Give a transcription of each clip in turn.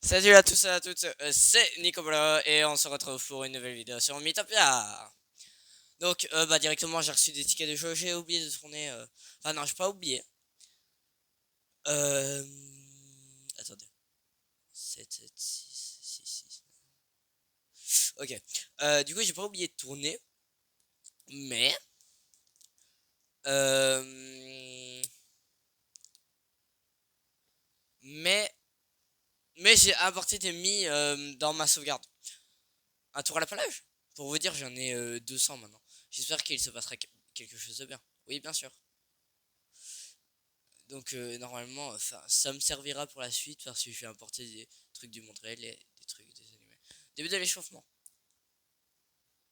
Salut à tous et à toutes, c'est Nicolas et on se retrouve pour une nouvelle vidéo sur Mythopia. Donc directement j'ai reçu des tickets de jeu, j'ai oublié de tourner, enfin non j'ai pas oublié. Euh... Attendez, 7, 7, 6, 6, 6. Ok, du coup j'ai pas oublié de tourner, mais... Euh... Mais... Mais j'ai apporté des mis dans ma sauvegarde. Un tour à la plage. Pour vous dire j'en ai 200 maintenant. J'espère qu'il se passera quelque chose de bien. Oui bien sûr. Donc normalement, ça me servira pour la suite parce que je vais importer des trucs du monde réel et des trucs des animés. Début de l'échauffement.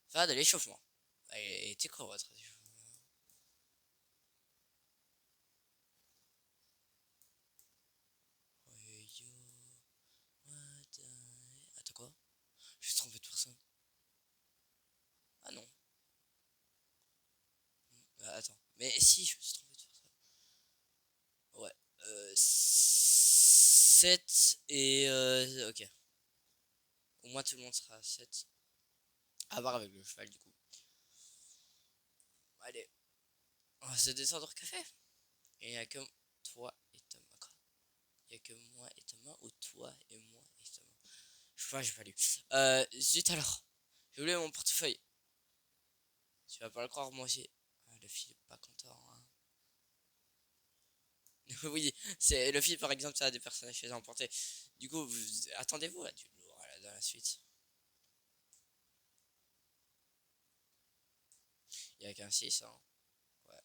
Enfin, de l'échauffement. Et était quoi votre échauffement? Attends quoi? Je suis trompé de personne. Ah non. Attends. Mais si, je me suis trompé de personne. Ouais. 7 et... ok. Au moins tout le monde sera à 7. À voir avec le cheval du coup. Allez. On va se descendre au café. Et il n'y a que toi et Thomas. Quoi. Il n'y a que moi et Thomas ou toi et moi et Thomas. Je crois que j'ai pas lu. Zut alors. J'ai oublié mon portefeuille. Tu vas pas le croire, moi aussi. Ah, le fil est pas content. Hein. Oui, c'est le fil par exemple, ça a des personnages chez emportés. Du coup, attendez-vous à du lourd dans la suite. Il y a qu'un 6, hein. Ouais.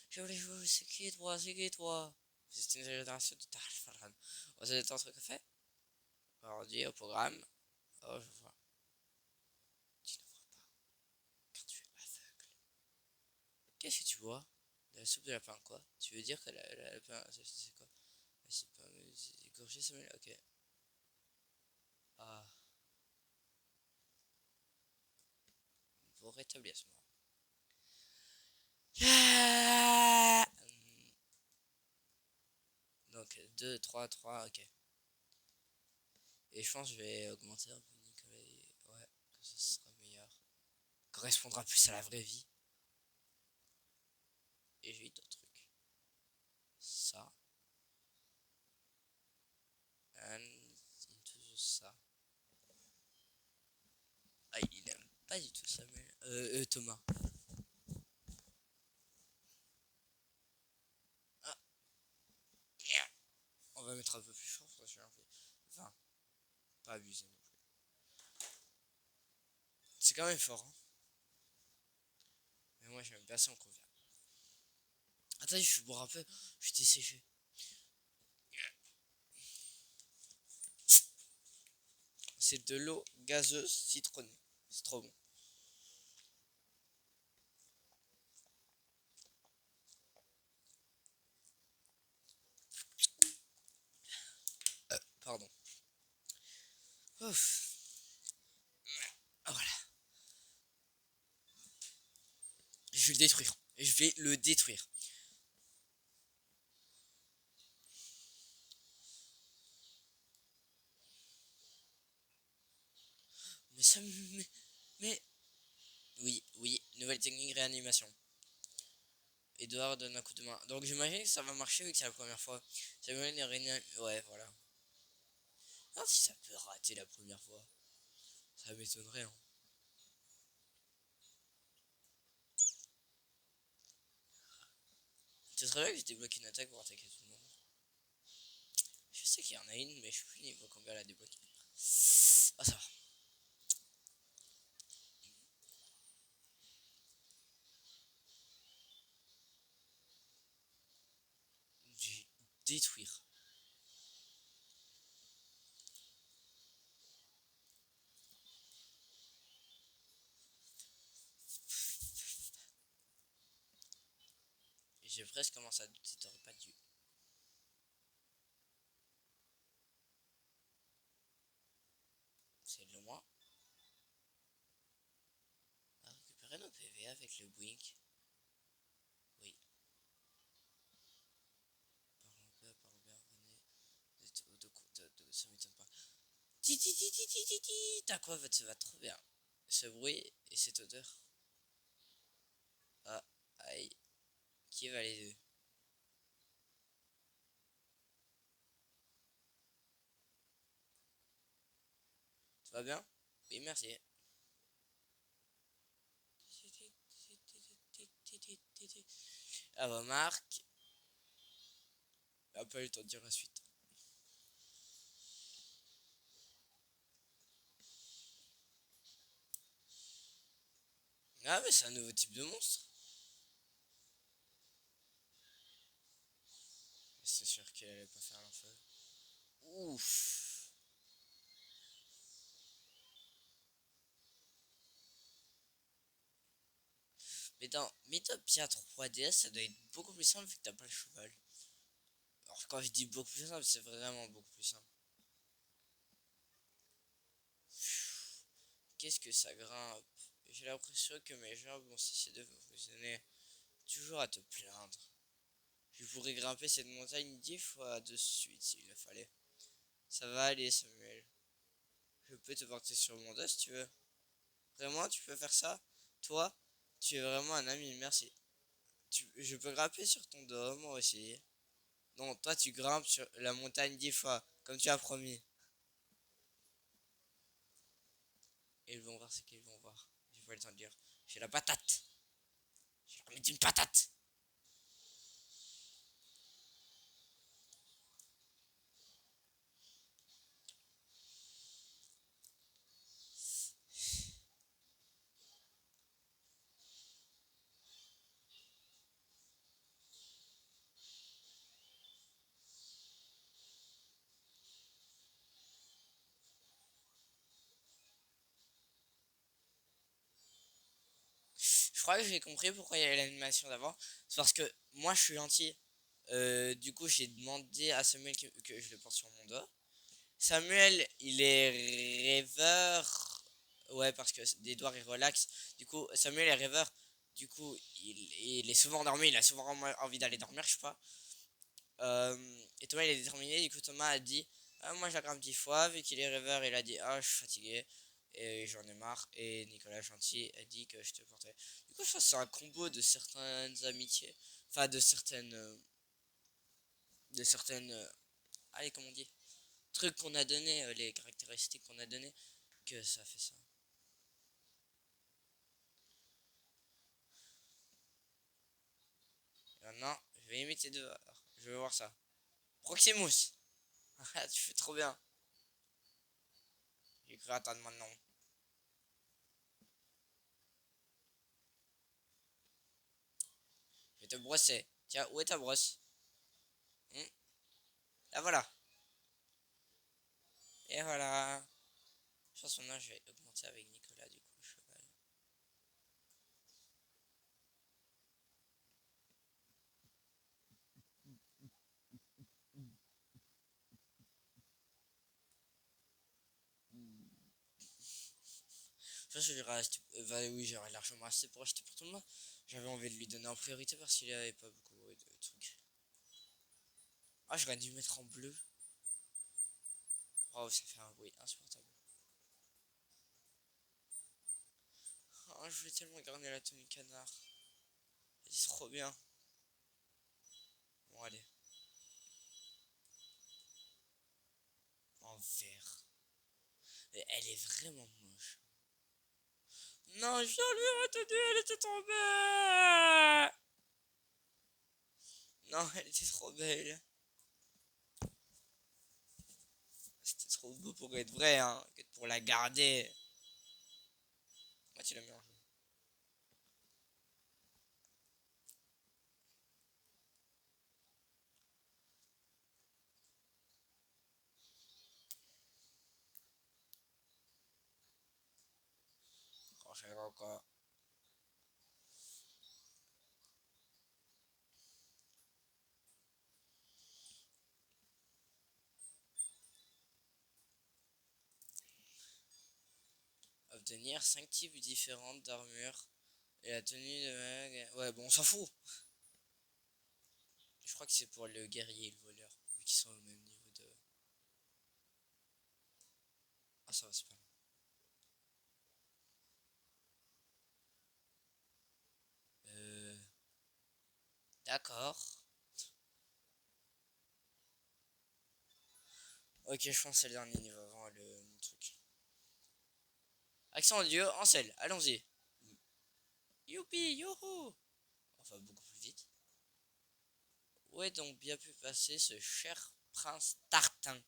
Je voulais jouer, c'est qui toi, c'est qui toi? C'est une génération de Tarfarhan. On se détend ce café. Parodie au programme. Oh, je vois. Tu ne vois pas, car tu es aveugle. Qu'est-ce que tu vois? De la soupe de lapin, quoi? Tu veux dire que la lapin, c'est quoi? C'est pas égorgé, ça ok. Ah, pour rétablissement. Ah donc 2, 3, 3, ok. Et je pense que je vais augmenter un peu Nicolas. Ouais, que ce sera meilleur. Correspondra plus à la vraie vie. Et j'ai eu d'autres trucs. Ça. And into ça. Ah, il aime pas du tout Samuel. Thomas. Ah, yeah. On va mettre un peu plus fort parce que j'ai envie. Enfin, pas abuser non plus. C'est quand même fort, hein. Mais moi j'aime bien ça, on convient. Attends, je vais boire un peu. Je suis desséché. C'est de l'eau gazeuse citronnée. C'est trop bon. Pardon. Ouf. Ah, voilà. Je vais le détruire. Je vais le détruire. Mais ça me... Mais... Oui, oui. Nouvelle technique réanimation. Edouard donne un coup de main. Donc j'imagine que ça va marcher vu que c'est la première fois. Ça va une réanimation. Ouais, voilà. Ah, si ça peut rater la première fois. Ça m'étonnerait, hein. Ce serait bien que je débloque une attaque pour attaquer tout le monde. Je sais qu'il y en a une, mais je sais plus niveau combien la débloquer. Ah, ça va. Je vais détruire. Et j'ai presque commencé à douter, t'aurais pas dû. C'est loin. On va récupérer nos PV avec le Blink. Oui. T'as quoi? Ça va trop bien. Ce bruit et cette odeur. Ah, aïe. Qui va les deux? Ça va bien? Oui, merci. Ah, remarque. Ah, pas eu le temps de dire la suite. Ah, mais c'est un nouveau type de monstre. C'est sûr qu'elle allait pas faire l'enfeu. Ouf. Mais dans Mythopia 3DS, ça doit être beaucoup plus simple vu que t'as pas le cheval. Alors quand je dis beaucoup plus simple, c'est vraiment beaucoup plus simple. Qu'est-ce que ça grimpe? J'ai l'impression que mes jambes vont cesser de fonctionner. Toujours à te plaindre. Je pourrais grimper cette montagne 10 fois de suite s'il le fallait. Ça va aller, Samuel. Je peux te porter sur mon dos si tu veux. Vraiment, tu peux faire ça? Toi, tu es vraiment un ami, merci. Je peux grimper sur ton dos, moi aussi. Non, toi, tu grimpes sur la montagne 10 fois, comme tu as promis. Et ils vont voir ce qu'ils vont voir. J'ai pas le temps de dire. J'ai la patate. J'ai leur mis une patate. Je crois que j'ai compris pourquoi il y avait l'animation d'avant. C'est parce que moi, je suis gentil. Du coup, j'ai demandé à Samuel que je le porte sur mon dos. Samuel, il est rêveur. Ouais, parce que d'Edouard il relaxe. Du coup, Samuel est rêveur. Du coup, il est souvent endormi. Il a souvent envie d'aller dormir, je sais pas. Et Thomas, il est déterminé. Du coup, Thomas a dit ah, moi, je la grimpe 10 fois. Vu qu'il est rêveur, il a dit ah, je suis fatigué. Et j'en ai marre. Et Nicolas Gentil a dit que je te portais. Du coup, ça, c'est un combo de certaines amitiés. Enfin, de certaines. De certaines. Allez, comment on dit? Trucs qu'on a donné, les caractéristiques qu'on a donné, que ça fait ça. Et maintenant, je vais imiter deux. Alors, je vais voir ça. Proximus. Ah, tu fais trop bien. J'ai cru attendre maintenant. Je vais te brosser. Tiens, où est ta brosse? La voilà. Et voilà. Je pense maintenant je vais augmenter avec Nicolas du coup le cheval. Je pense que oui, j'aurais largement assez pour acheter pour tout le monde. J'avais envie de lui donner en priorité parce qu'il avait pas beaucoup de trucs. Ah, j'aurais dû mettre en bleu. Oh, ça fait un bruit insupportable. Oh, je voulais tellement garder la tenue canard. C'est trop bien. Bon, allez. En vert. Et elle est vraiment moche. Non, je viens lui retenue, elle était tombée. Non, elle était trop belle. C'était trop beau pour être vrai, hein. Que pour la garder. Moi, tu l'as mis en jeu. Quand je vais encore obtenir 5 types différents d'armure. Et la tenue de... Ouais, bon, on s'en fout. Je crois que c'est pour le guerrier et le voleur. Vu qu'ils sont au même niveau de... Ah, ça va, c'est pas long. Euh... D'accord. Ok, je pense que c'est le dernier niveau avant le truc. Accent audio en selle, allons-y. Youpi, youhou. Enfin, beaucoup plus vite. Où est donc bien pu passer ce cher prince Tartin?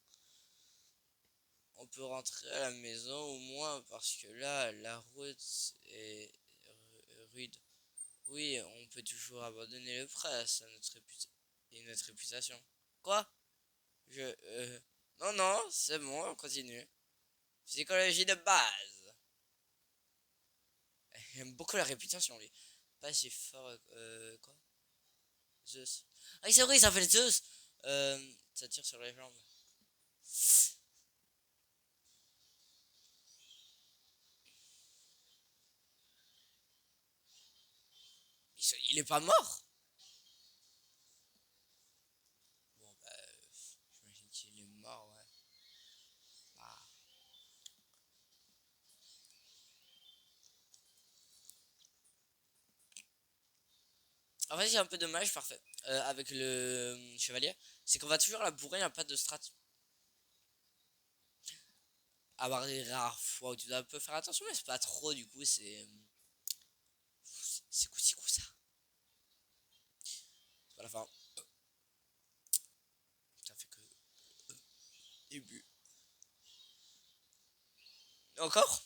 On peut rentrer à la maison au moins parce que là, la route est rude. Oui, on peut toujours abandonner le prince à et notre réputation. Quoi? Je... Non, non, c'est bon, on continue. Psychologie de base. J'aime beaucoup la réputation, lui. Pas si fort... quoi? Zeus. Ah, c'est vrai, il s'appelle Zeus. Ça tire sur les jambes. Il est pas mort? Bon, bah... j'imagine qu'il est mort, ouais. Ah. En fait, il y a un peu dommage, parfait. Avec le chevalier, c'est qu'on va toujours la bourrer, il n'y a pas de strat. À part des rares fois où tu dois un peu faire attention, mais c'est pas trop, du coup, c'est coup ça. C'est pas la fin. Ça fait que début. Encore?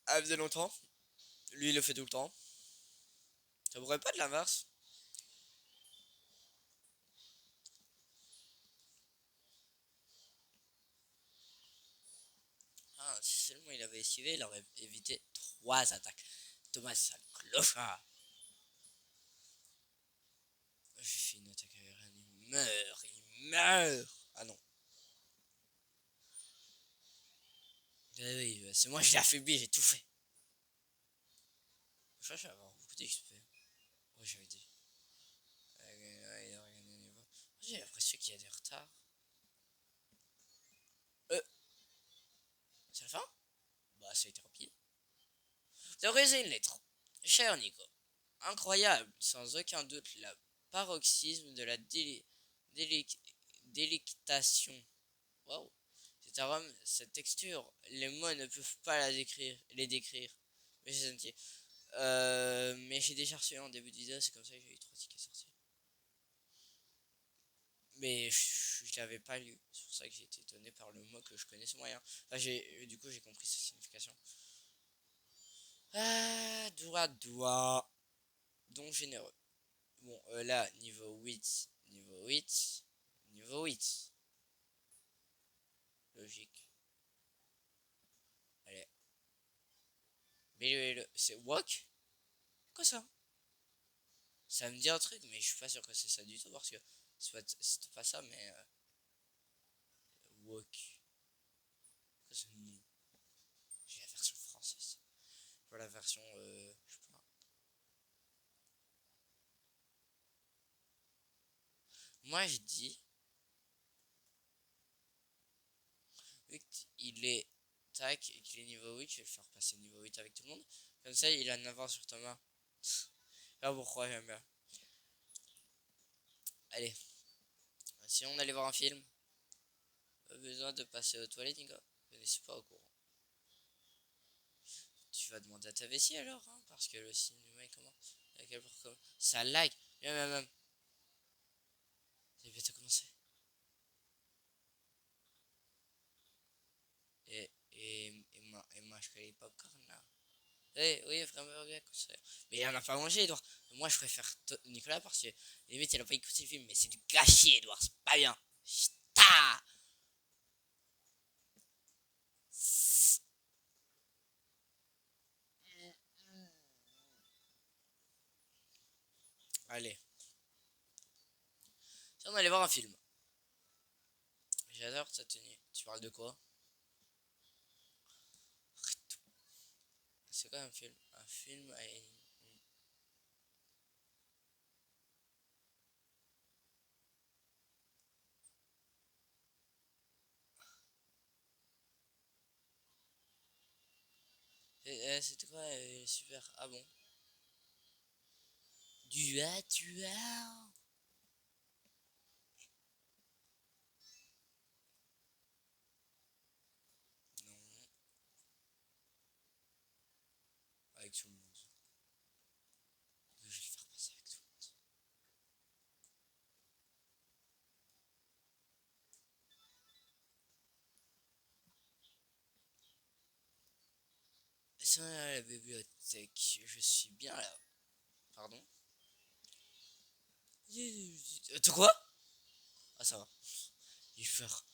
Ah, faisait longtemps. Lui, il le fait tout le temps. Ça pourrait pas être l'inverse. Ah, si seulement il avait esquivé, il aurait évité 3 attaques. Thomas, sale clochard. J'ai fait une attaque aérienne, il meurt, il meurt. Ah non. Eh oui, c'est moi, je l'ai affaibli, j'ai tout fait. Je vais avoir beaucoup d'XP. Oui, j'avais dit. J'ai l'impression qu'il y a des retards. C'est la fin? Bah, ça a été rapide. T'aurais une lettre. Cher Nico. Incroyable, sans aucun doute, la paroxysme de la délic délectation. Waouh. Cet arôme, cette texture, les mots ne peuvent pas les décrire. Mais j'ai senti. Mais j'ai déjà reçu en début de vidéo, c'est comme ça que j'ai eu 3 tickets sortis. Mais je l'avais pas lu. C'est pour ça que j'ai été étonné par le mot que je connaissais moyen. Enfin, du coup, j'ai compris sa signification. Ah, doigt. Donc généreux. Bon, là, niveau 8. Niveau 8. Niveau 8. Logique. Allez. Mais c'est walk? Quoi ça? Ça me dit un truc, mais je suis pas sûr que c'est ça du tout parce que c'est pas ça, mais. Walk. Quoi ce nom? J'ai la version française. Pas la version. Je sais pas. Moi, je dis. Vu qu'il est. Tac, et qu'il est niveau 8, je vais le faire passer niveau 8 avec tout le monde. Comme ça, il a 9 ans sur Thomas. Là, pourquoi j'aime bien. Allez. Si on allait voir un film, pas besoin de passer aux toilettes, Nico. Je ne suis pas au courant. Tu vas demander à ta vessie alors, hein, parce que le cinéma il commence. Ça lag. Même. Ça va bientôt commencer. Et moi, je fais les popcorn là. Oui, vraiment bien. Mais il en a pas mangé, Edouard. Moi, je préfère Nicolas parce que limite, il a pas écouté le film. Mais c'est du gâchis, Edouard. C'est pas bien. Ch'ta. Allez. Si on allait voir un film. J'adore ta tenue. Tu parles de quoi? C'est quoi un film? Un film avec... c'était quoi super. Ah bon. Duel. Non, avec tout le monde. Je vais le faire passer avec tout le monde. C'est la bibliothèque. Je suis bien là. Pardon. De quoi? Ah ça va. J'ai peur.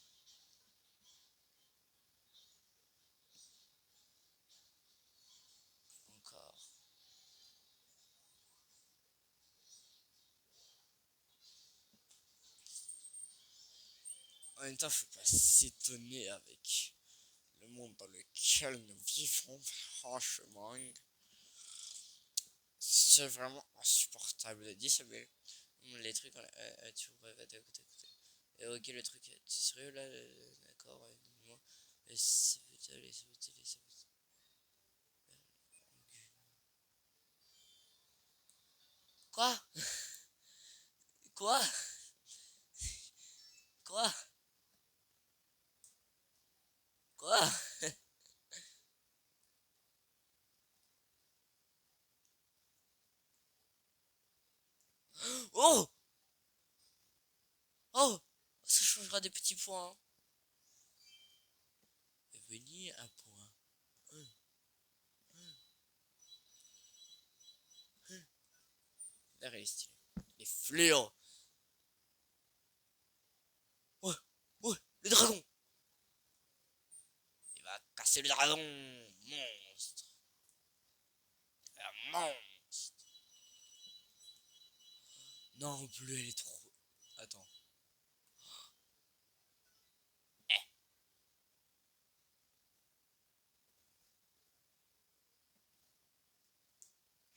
Encore. En même temps, faut pas s'étonner avec le monde dans lequel nous vivons. Franchement, c'est vraiment insupportable. Dis Samuel. Les trucs, tu répètes à côté. Et ok, le truc, t'es sérieux là? D'accord, donne-moi. Ça peut aller, ça peut aller, ça peut Quoi? Quoi? Quoi? Quoi? Oh! Oh! Ça changera des petits points. Hein. Venir un point. L'air il est stylé. Les fleurs. Ouais, ouais, le dragon. Il va casser le dragon. Monstre. Un monstre. Non, bleu, elle est trop. Attends. Eh,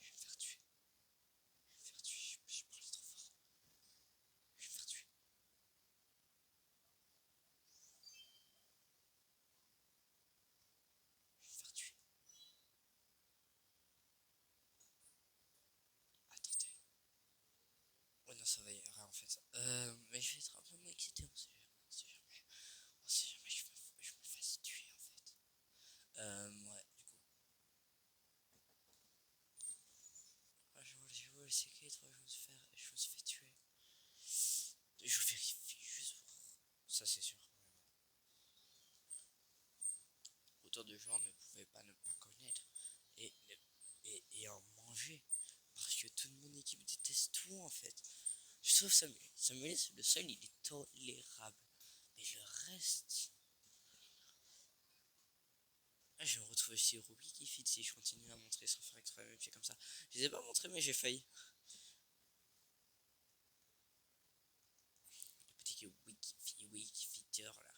je vais me faire tuer. Je vais me faire tuer. Je parle trop fort. Je vais me faire tuer. Je vais me faire tuer. Attendez. Oh non, ça va y rien en fait. Mais je vais être un peu excité. On sait jamais, je me fasse tuer en fait. Ouais, du coup. Ah, c'est qui toi, je me suis fait tuer. Je vérifie juste pour. Ça, c'est sûr. Autant de gens ne pouvaient pas ne pas connaître et, et en manger. Parce que toute mon équipe déteste tout en fait. Sauf Samuel. Samuel, le seul, il est tolérable. Mais le reste. Ah, je me retrouve chez Ruby qui fit si je continue à montrer sans faire exprès mes pieds comme ça. Je les ai pas montrés, mais j'ai failli. Le petit Wikifitter là.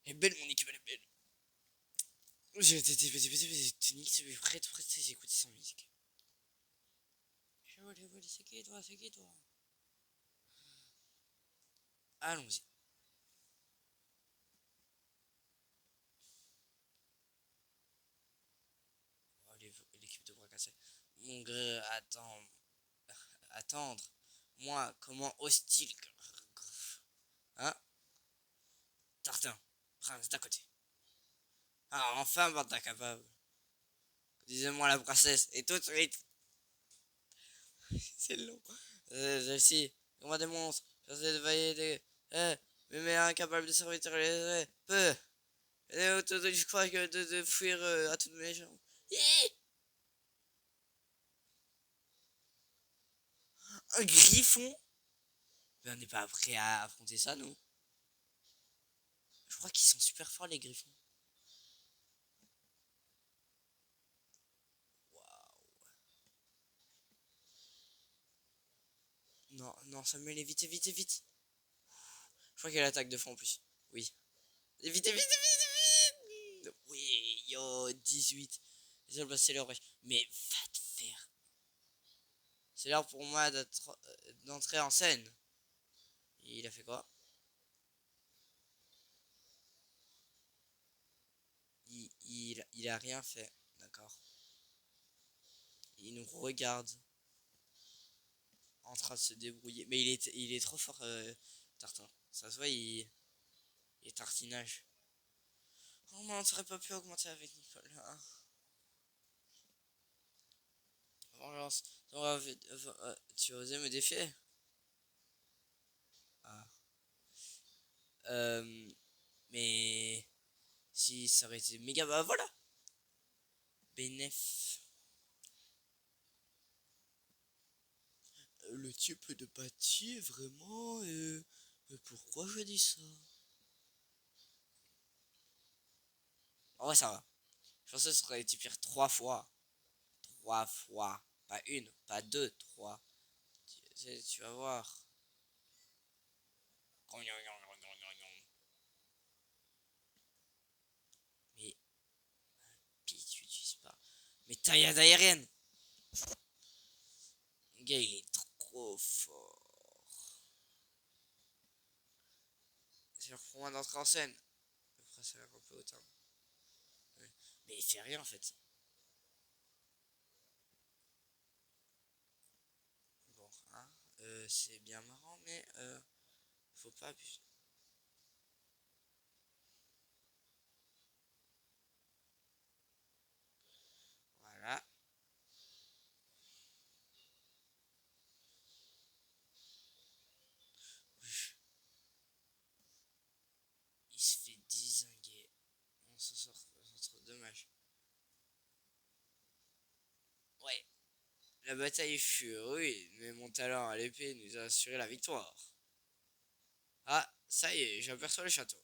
Elle est belle, mon équipe, elle est belle. J'ai été tonique, c'est prêt, j'ai écouté sans musique. C'est qui toi, c'est qui toi? Allons-y. Oh, l'équipe de bras cassés. Mon gré, attendre. Moi, comment hostile. Hein? Tartin, prince d'à côté. Ah, enfin, bande incapable. Disez-moi la princesse, et tout de suite. C'est long. Celle-ci, combat des monstres, chassez de vailler des. Mais incapable de servir les peu. Je crois que de fuir à toutes mes jambes. Un griffon? Mais on n'est pas prêt à affronter ça, nous. Je crois qu'ils sont super forts, les griffons. Waouh. Non, non, Samuel, évite, évite, évite. Je crois qu'il y a l'attaque de fond en plus. Oui. Évite, évite, évite, évite. Oui, yo, 18. C'est l'heure, wesh. Mais va te faire. C'est l'heure pour moi d'entrer en scène. Il a fait quoi? il a rien fait, d'accord. Il nous regarde en train de se débrouiller. Mais il est trop fort, Tartin. Ça se voit, il est tartinage. Oh non, on serait pas pu augmenter avec Nicolas. Vengeance. Tu as osé me défier? Ah. Mais si ça aurait été méga, bah voilà. Bénéf. Le type de pâtier, vraiment, pourquoi je dis ça? En vrai, ça va. Je pensais que ça aurait été pire 3 fois. 3 fois. Pas une, pas deux, 3. Tu vas voir. Mais, puis tu utilises pas. Mais taillade aérienne. Le gars, il est trop fort. C'est pour moi d'entrer en scène. Après, ça a l'air un peu autant. Ouais. Mais il fait rien en fait. Bon, hein, c'est bien marrant, mais faut pas abuser. Voilà. Il se fait dézinguer. On s'en sort dommage. Ouais. La bataille fut rude, mais mon talent à l'épée nous a assuré la victoire. Ah, ça y est, j'aperçois le château.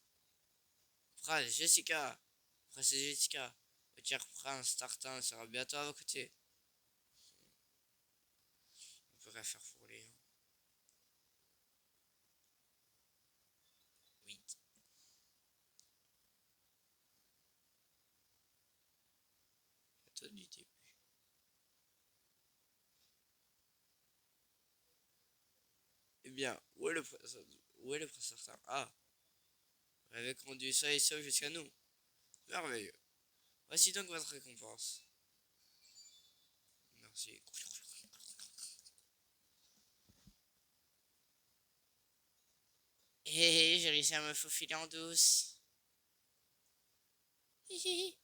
Prince Jessica, Princesse Jessica, le tiers prince Tartin sera bientôt à vos côtés. On peut rien faire pour lui. Hein. Oui. Bientôt du début. Eh bien, où est le prince Tartin? Ah, vous avez conduit ça et ça jusqu'à nous. Merveilleux. Voici donc votre récompense. Merci. Hé hé, j'ai réussi à me faufiler en douce. Hihihi.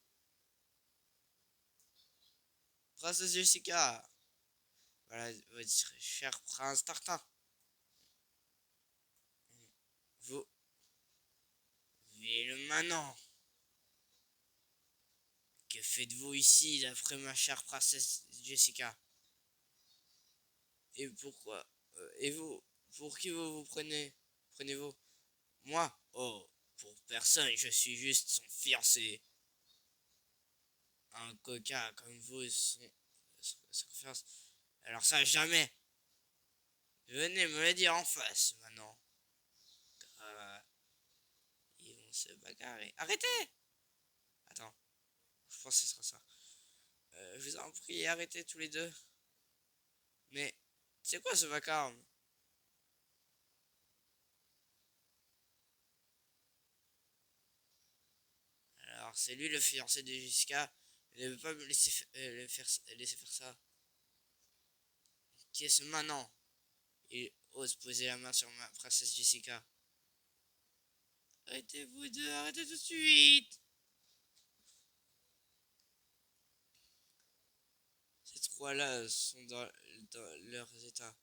Princesse Jessica. Voilà, votre cher prince Tartin. Vous, ville manant. Que faites-vous ici, d'après ma chère princesse Jessica? Et pourquoi et vous, pour qui vous vous prenez-vous? Moi? Oh, pour personne, je suis juste son fiancé. Un coquin comme vous, son confiance. Alors ça, jamais. Venez me le dire en face, maintenant. Euh, Ils vont se bagarrer. Arrêtez! Attends, je pense que ce sera ça. Je vous en prie, arrêtez tous les deux. Mais, c'est quoi ce vacarme? Alors, c'est lui le fiancé de Jessica. Il ne veut pas me laisser faire ça. Qui est ce manant? Il ose poser la main sur ma princesse Jessica. Arrêtez vous deux, arrêtez tout de suite! Ces trois-là sont dans leurs états.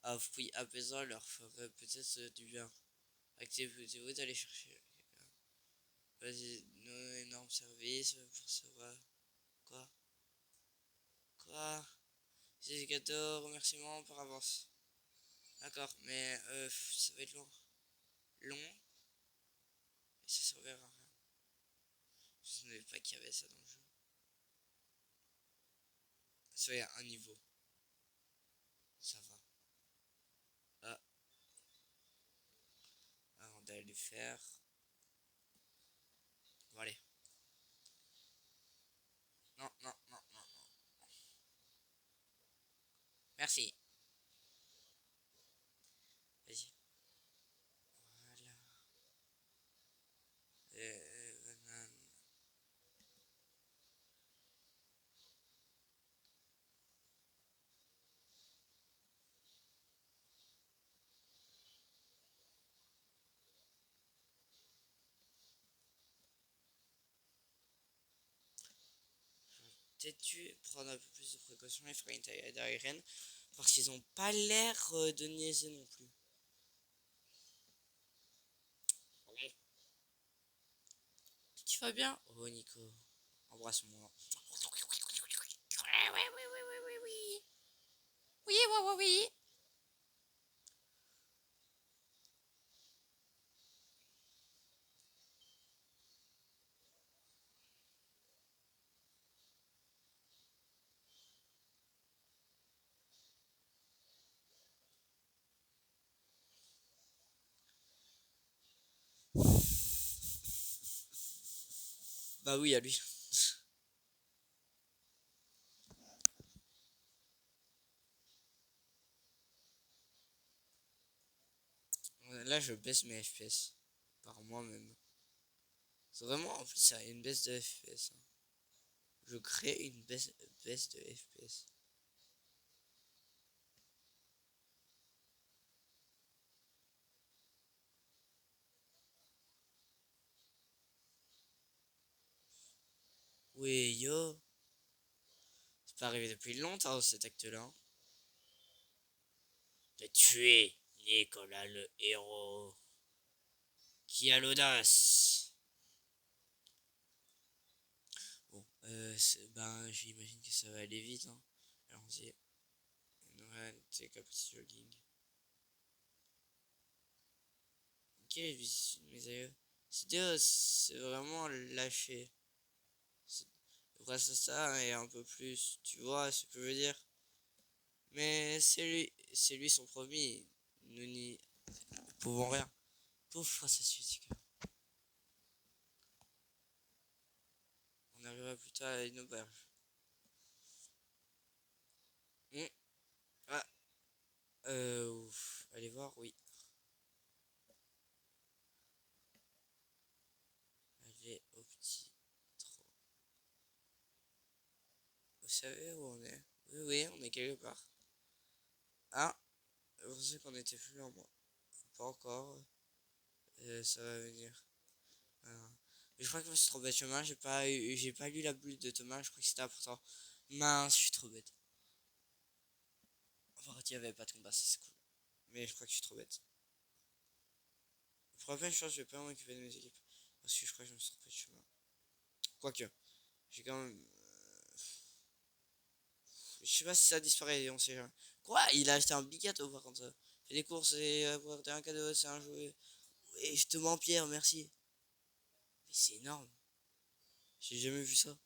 Un fruit apaisant leur ferait peut-être du bien. Acceptez-vous d'aller chercher vas-y, nos énormes services pour savoir. Quoi? Quoi? C'est cadeaux, remerciements par avance. D'accord, mais ça va être long. Long? Et ça servira à rien. Je ne savais pas qu'il y avait ça dans le jeu. Ça va, un niveau. Ça va. Ah, avant d'aller le faire. Bon, allez. Non, non, non, non, non. Merci. Vas-y. Voilà. Banane. peut-être dû prendre un peu plus de précautions et faire une taille aérienne. Parce qu'ils ont pas l'air de niaiser non plus. Tu vas bien? Oh Nico, embrasse-moi. Oui, oui, oui, oui, oui, oui. Oui, oui, oui, oui. Bah oui, à lui. Là, je baisse mes FPS. Par moi-même. C'est vraiment, en plus, ça a une baisse de FPS. Hein. Je crée une baisse de FPS. Oui, yo. C'est pas arrivé depuis longtemps, cet acte-là. Hein. De tuer Nicolas le héros. Qui a l'audace. Bon, ben, j'imagine que ça va aller vite. Hein. Allons-y. Noël, c'est capacity jogging. Quelle est visite de mes aïeux? C'est vraiment lâché. Grâce à ça et un peu plus, tu vois ce que je veux dire. Mais c'est lui son premier. Nous n'y pouvons rien. Pauvre face à celui on arrivera plus tard à une auberge. Hmm. Ah, allez voir, oui. Allez au petit trou. Vous savez où on est? Oui, oui, on est quelque part. Ah, je pensais qu'on était plus en moi. Pas encore. Ça va venir. Alors, je crois que je me suis trop bête chemin. J'ai pas lu la bulle de Thomas. Je crois que c'était important. Mince, je suis trop bête. Enfin, il n'y avait pas de combat, ça c'est cool. Mais je crois que je suis trop bête. Pour la prochaine, je pense que je vais pas m'occuper de mes équipes. Parce que je crois que je me suis trompé de chemin. Quoique, j'ai quand même. Je sais pas si ça disparaît, on sait jamais. Quoi? Il a acheté un big gâteau par contre. Fais des courses et pour un cadeau, c'est un jouet. Oui, je te mens, Pierre, merci. Mais c'est énorme. J'ai jamais vu ça.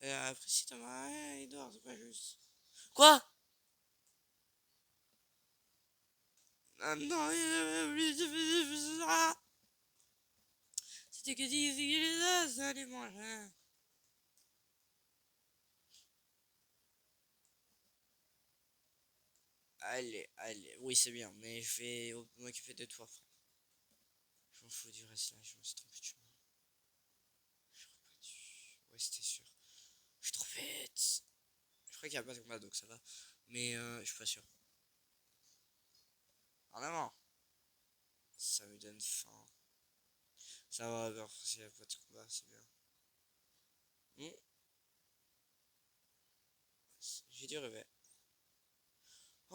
Et après, si Thomas, Edouard, c'est pas juste. Quoi? Ah non, c'était que des ça allez manger. Allez, allez, oui c'est bien, mais je vais m'occuper de toi, frère. Je m'en fous du reste là, je me suis trompé de chemin. J'aurais pas dû. Ouais, c'était sûr. Je suis trop bête. Je crois qu'il y a pas de combat donc ça va. Mais je suis pas sûr. En avant. Ça me donne faim. Ça va, alors s'il y a pas de combat, c'est bien. Hmm, j'ai du rêver.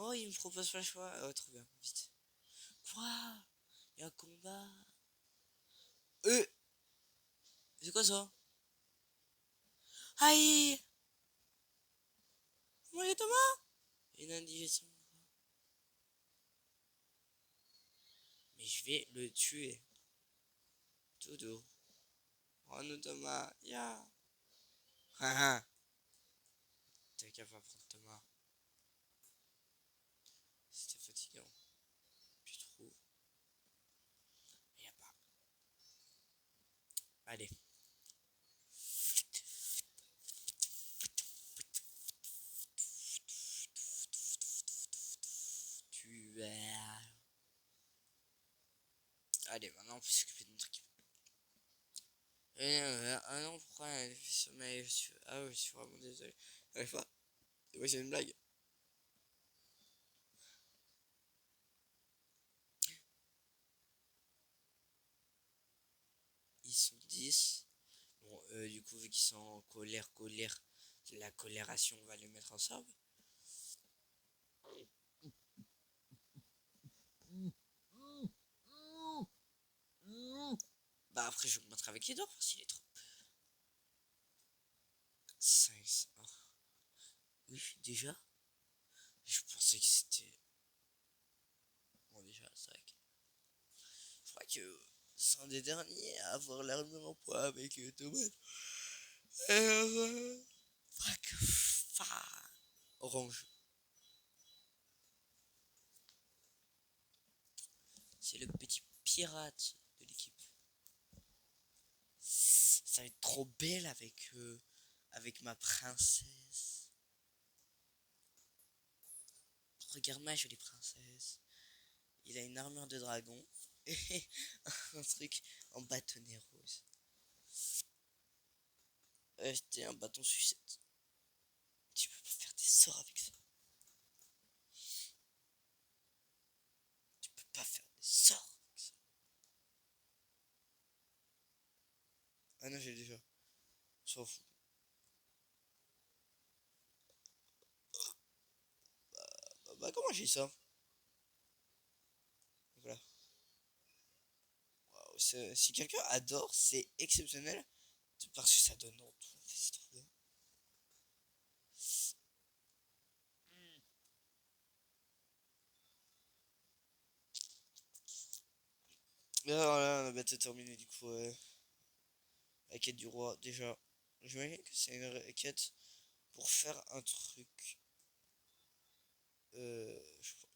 Oh, il me propose pas le choix. Oh, trop bien, vite. Quoi? Il y a un combat. Euh, c'est quoi ça? Aïe! Moi j'ai Thomas! Une indigestion. Mais je vais le tuer. Tout doux. Oh non, Thomas. Ya. Yeah. T'es capable de prendre Thomas. C'était fatigant. Tu trouves? Y a pas. Allez. Tu vas. Allez, maintenant on peut s'occuper de notre équipe. Ah non, pourquoi elle fait sommeil? Ah oui, je suis vraiment désolé. J'arrive pas. Ouais, c'est une blague. Ils sont 10. Bon, du coup, vu qu'ils sont en colère, la colération va les mettre ensemble. Bah après, je montre avec Edouard s'il est trop. 5. Oui, déjà. Je pensais que c'était. Bon, déjà, c'est vrai que. Je crois que c'est un des derniers à avoir l'armure en poids avec Thomas. Frac. Orange. C'est le petit pirate de l'équipe. Ça va être trop belle avec ma princesse. Regarde ma jolie princesse. Il a une armure de dragon et un truc en bâtonnet rose. Acheter un bâton sucette. Tu peux pas faire des sorts avec ça. Tu peux pas faire des sorts avec ça. Ah non, j'ai déjà. On s'en fout. Bah comment j'ai ça? Voilà. Wow, si quelqu'un adore, c'est exceptionnel. Parce que ça donne en tout. C'est trop bien. Alors là, on a bientôt terminé du coup. La quête du roi, déjà. J'imagine que c'est une quête pour faire un truc. Je sais pas.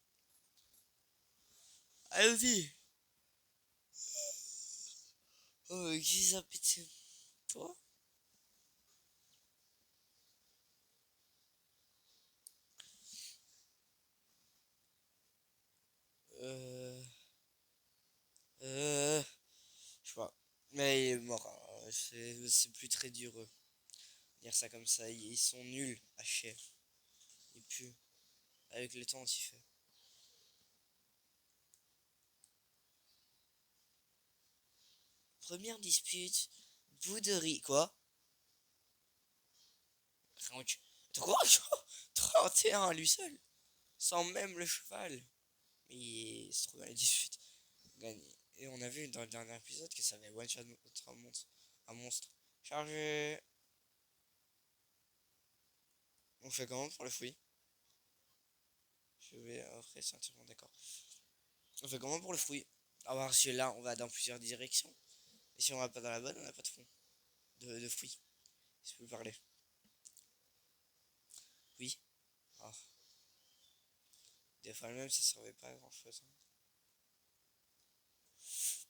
Allez-y! Oh, qui ça pété? Toi? Euh. Euh. Je sais pas. Mais il est mort, hein. C'est plus très dur. Dire ça comme ça. Ils sont nuls à chier. Et puis, avec le temps, on s'y fait. Première dispute. Bouderie. Quoi? De quoi? 31 à lui seul. Sans même le cheval. Mais il se trouve à la dispute. Gagné. Et on a vu dans le dernier épisode que ça avait one shot un monstre. Chargé. On fait comment pour le fruit? Je vais après sentir d'accord. On fait comment pour le fruit? À voir si là on va dans plusieurs directions. Et si on va pas dans la bonne, on n'a pas de fond. De fruits. Si je peux parler. Oui. Ah. Des fois même ça servait pas à grand chose.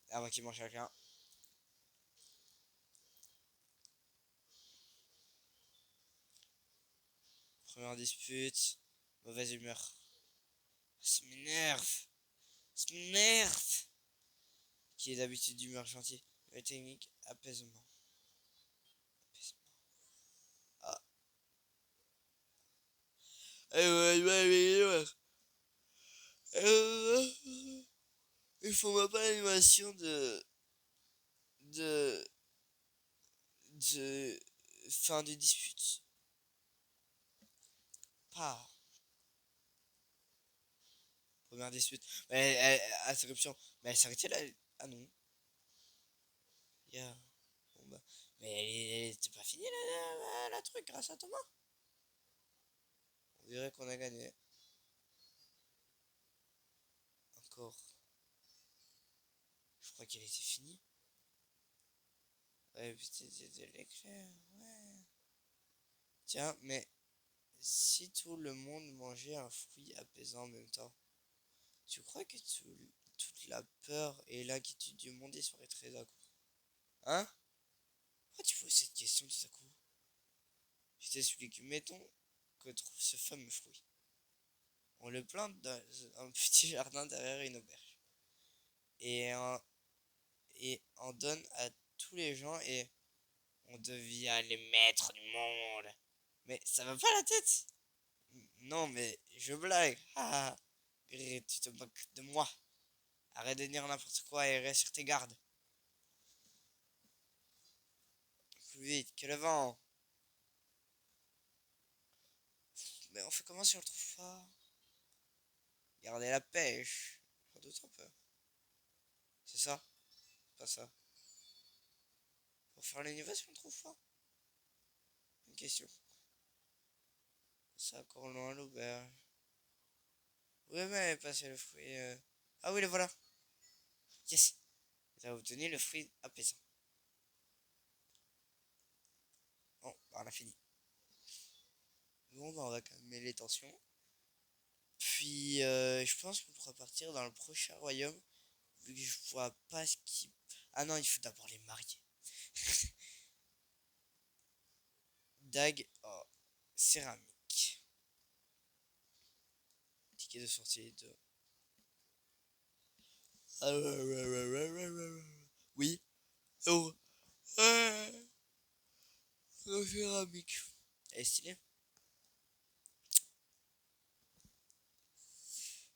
Avant qu'il mange quelqu'un. Première dispute. Mauvaise humeur. Ça m'énerve. Ça m'énerve. Qui est d'habitude d'humeur gentille. La technique, apaisement. Ah. Il faut ma pas l'animation de de fin de dispute. Pas première dispute. Mais interruption. Mais elle s'arrêtait là. Ah non. Yeah. Bon bah. Mais elle était pas finie la truc grâce à Thomas. On dirait qu'on a gagné. Encore. Je crois qu'elle était finie. Ouais, putain, c'était de l'éclair. Ouais. Tiens, mais si tout le monde mangeait un fruit apaisant en même temps, tu crois que toute la peur et l'inquiétude du monde serait très à coup? Hein? Pourquoi tu poses cette question tout à coup? Je t'explique. Mettons que trouve ce fameux fruit. On le plante dans un petit jardin derrière une auberge. Et on donne à tous les gens et on devient les maîtres du monde. Mais ça va pas la tête? Non, mais je blague. Ah, tu te moques de moi. Arrête de dire n'importe quoi et reste sur tes gardes. plus vite que le vent. Mais on fait comment si on le trouve pas? Gardez la pêche. J'en doute un peu. C'est ça? Pas ça. Pour faire les niveaux si on le trouve pas? Une question. C'est encore loin l'auberge. Oui, mais passer le fruit. Ah oui, le voilà. Yes. Vous avez obtenu le fruit apaisant. Bon, bah, on a fini. Bon, bah, on va calmer les tensions. Puis, je pense qu'on pourra partir dans le prochain royaume. Vu que je vois pas ce qui. Ah non, il faut d'abord les marier. Dague. Oh, céramique. Ticket de sortie de. Oui. Oh. Céramique. Elle est stylée.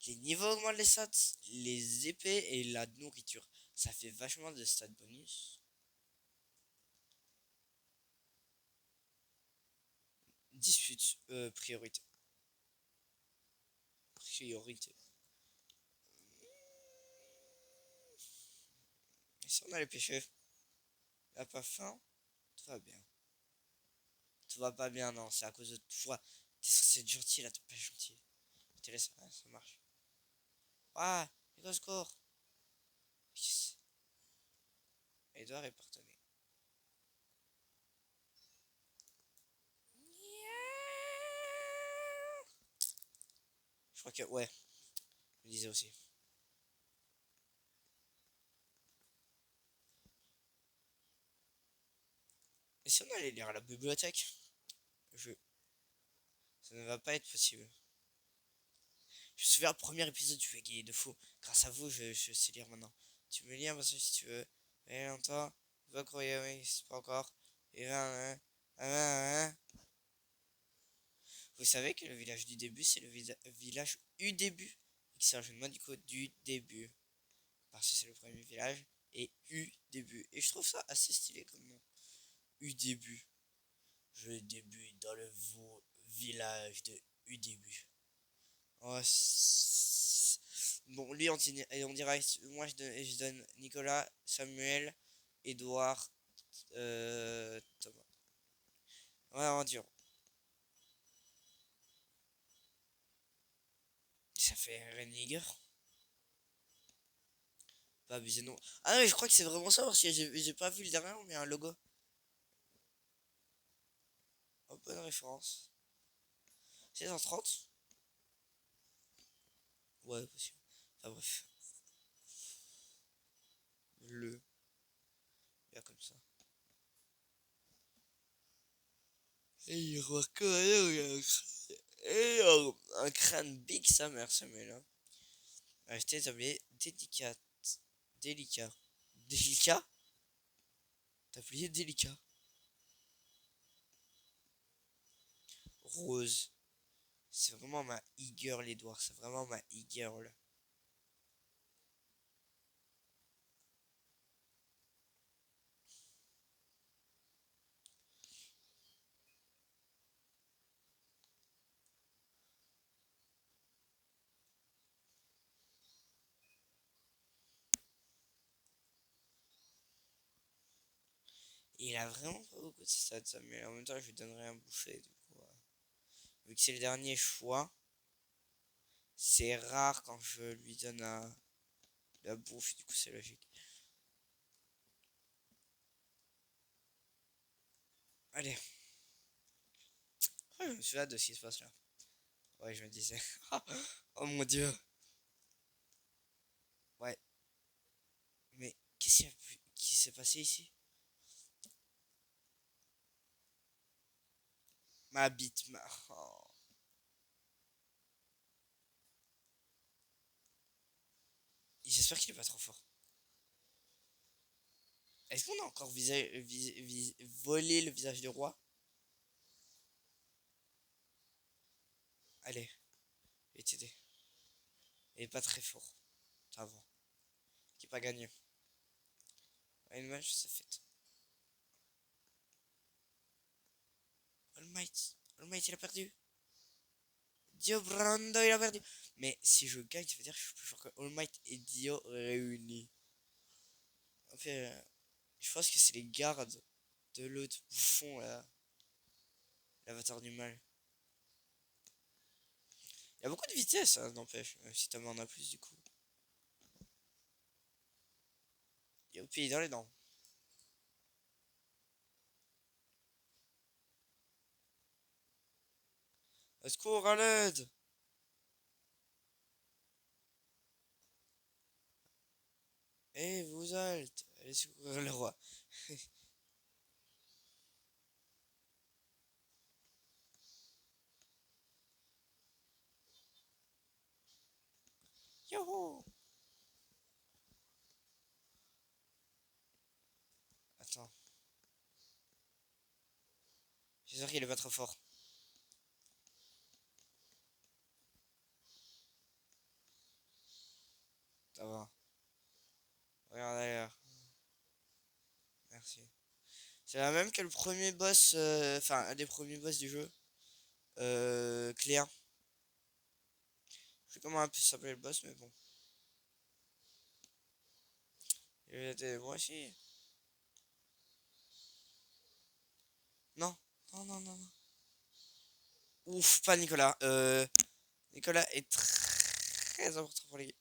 Les niveaux augmentent les stats, les épées et la nourriture. Ça fait vachement de stats bonus. Dispute, priorité. Priorité. Et si on allait pêcher? T'as pas faim? Tout va bien. Tout va pas bien, non, c'est à cause de toi. T'es censé être gentil là, t'es pas gentil. T'es laissé, ça marche. Ah, les score. Yes. Edouard est partenaire. Je crois que, ouais, je me disais aussi. Et si on allait lire à la bibliothèque? Je... Ça ne va pas être possible. Je me souviens, le premier épisode, je fais gagner de fou. Grâce à vous, je sais lire maintenant. Tu me lis un passage si tu veux. Et longtemps, va croire, oui, c'est pas encore. Et vous savez que le village du début, c'est le village U début. Et que c'est un jeu de mots du coup du début. Parce que c'est le premier village. Et U début. Et je trouve ça assez stylé comme nom. U début. Je débute dans le village de U début. Oh, bon, lui, on dirait. Moi, je donne Nicolas, Samuel, Edouard, Thomas. Ouais, on dit. Ça fait Reniger. Pas abusé, non. Ah non, mais je crois que c'est vraiment ça, parce que j'ai pas vu le dernier, mais un logo. Oh, bonne référence. 1630. Ouais, possible. Enfin bref. Le. Bien comme ça. Et il remarque un crâne big sa mère, Samuel. Hein. Acheter tablé délicate. Délicat. Délicat? T'as plié délicat. Rose. C'est vraiment ma e-girl, Edouard. C'est vraiment ma e-girl. Il a vraiment pas beaucoup de stats, ça, mais en même temps, je lui donnerai un boucher. Du coup, vu que c'est le dernier choix, c'est rare quand je lui donne la bouffe. Du coup, c'est logique. Allez. Ouais, je me suis hâte de ce qui se passe là. Ouais, je me disais. Oh mon dieu. Ouais. Mais qu'est-ce qui s'est passé ici? Ma bite. Oh. J'espère qu'il est pas trop fort. Est-ce qu'on a encore volé le visage du roi? Allez, je vais t'aider. Il est pas très fort. Ça va. Qui pas gagné. Ouais, une match, c'est fait. All Might, il a perdu. Dio Brando, il a perdu. Mais si je gagne, ça veut dire que je suis plus fort que All Might et Dio réunis. En fait, je pense que c'est les gardes de l'autre bouffon là. L'avatar du mal. Il y a beaucoup de vitesse, ça n'empêche. Même si t'en en as plus du coup. Youpi, dans les dents. Au secours, à l'aide. Eh, vous halte. Allez secourir le roi. Youhou. Attends. J'espère qu'il est pas trop fort. Ça va. Regarde d'ailleurs. Merci. C'est la même que le premier boss, enfin un des premiers boss du jeu. Cléa. Je sais comment un peu s'appelait le boss, mais bon. Il était moi aussi. Non, non, non, non, non. Ouf, pas Nicolas. Nicolas est très important pour les.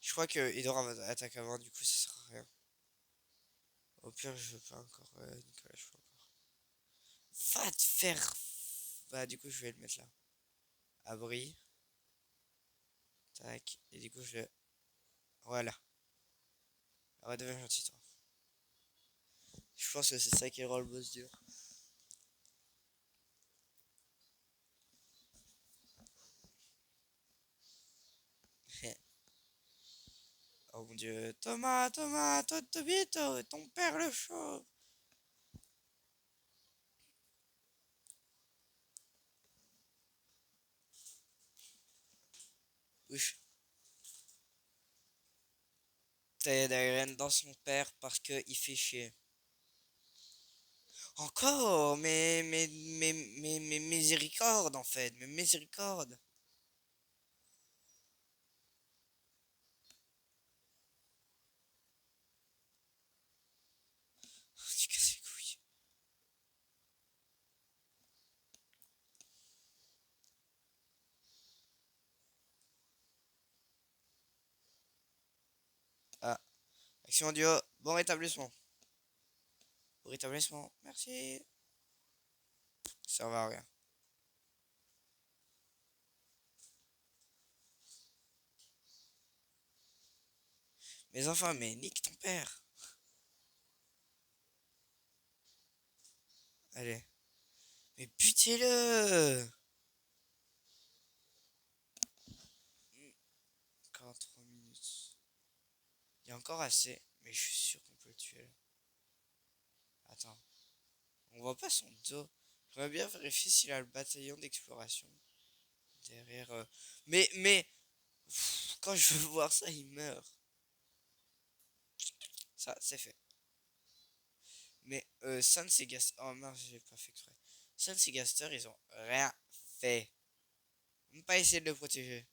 Je crois que Edora va attaquer avant, du coup ça sert à rien. Au pire, je veux pas encore Nicolas, je peux encore. Va te faire. Bah, du coup, je vais le mettre là. Abri. Tac. Et du coup, je le. Voilà. Redevient gentil, toi. Je pense que c'est ça qui rend le boss dur. Oh mon dieu. Thomas, Thomas, Tobito, ton père le chauve. Ouf. T'as des graines dans son père parce que il fait chier. Encore, mais miséricorde en fait, mais miséricorde. Tu casses les couilles. Ah, action audio, bon rétablissement. Bon rétablissement, merci. Ça va rien. Mais enfin, mais nique ton père. Allez. Mais butez-le. 43 minutes. Il y a encore assez, mais je suis sûr qu'on peut le tuer là. Attends. On voit pas son dos. J'aimerais bien vérifier s'il a le bataillon d'exploration derrière. Mais, quand je veux voir ça, il meurt. Ça, c'est fait. Mais Sans et Gaster. Oh mince, j'ai pas fait exprès. Sans et Gaster, ils ont rien fait. Même pas essayé de le protéger.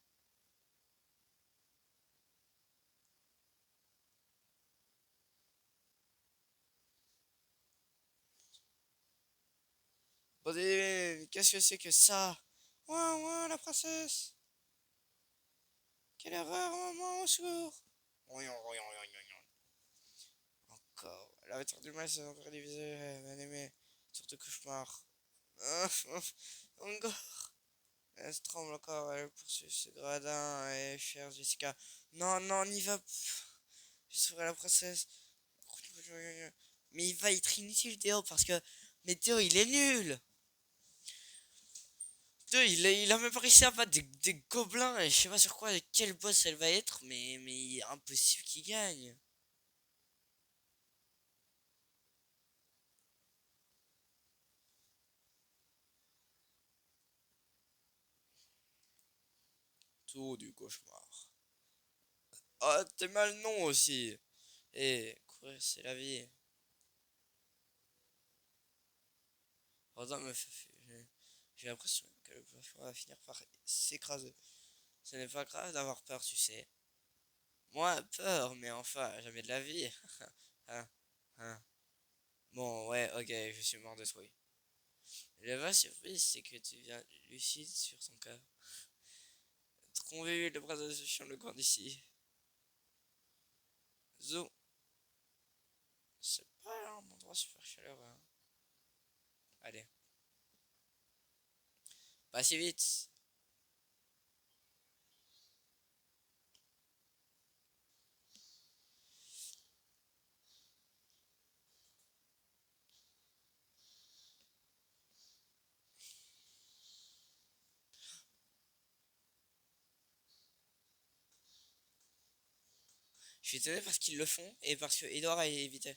Attendez, qu'est-ce que c'est que ça? Ouin, ouin, la princesse! Quelle erreur, maman, au secours! Ouin, ouin, ouin, ouin, ouin. Encore. La voiture du mal s'est encore divisée, bien aimé. Tour de cauchemar. Encore. Elle se tremble encore, elle poursuit ce gradin, et chère Jessica. Non, non, n'y va. Je sauverai la princesse. Mais il va être inutile, Théo, parce que. Mais Théo, il est nul! Théo, il a même pas réussi à battre des gobelins, et je sais pas sur quoi, quel boss elle va être, mais impossible qu'il gagne. Tout du cauchemar. Ah, t'es mal non aussi. Et courir, c'est la vie. Rosa me fait... J'ai l'impression que le plafond va finir par s'écraser. Ce n'est pas grave d'avoir peur, tu sais. Moi, peur, mais enfin, jamais de la vie. Hein, hein. Bon, ouais, ok, je suis mort de trouille. La vraie surprise, c'est que tu viens lucide sur ton cas. Trouver le bras associant le coin d'ici. Zo, c'est pas un endroit super chaleureux. Hein. Allez, pas si vite. Je suis étonné parce qu'ils le font et parce que Edouard a évité.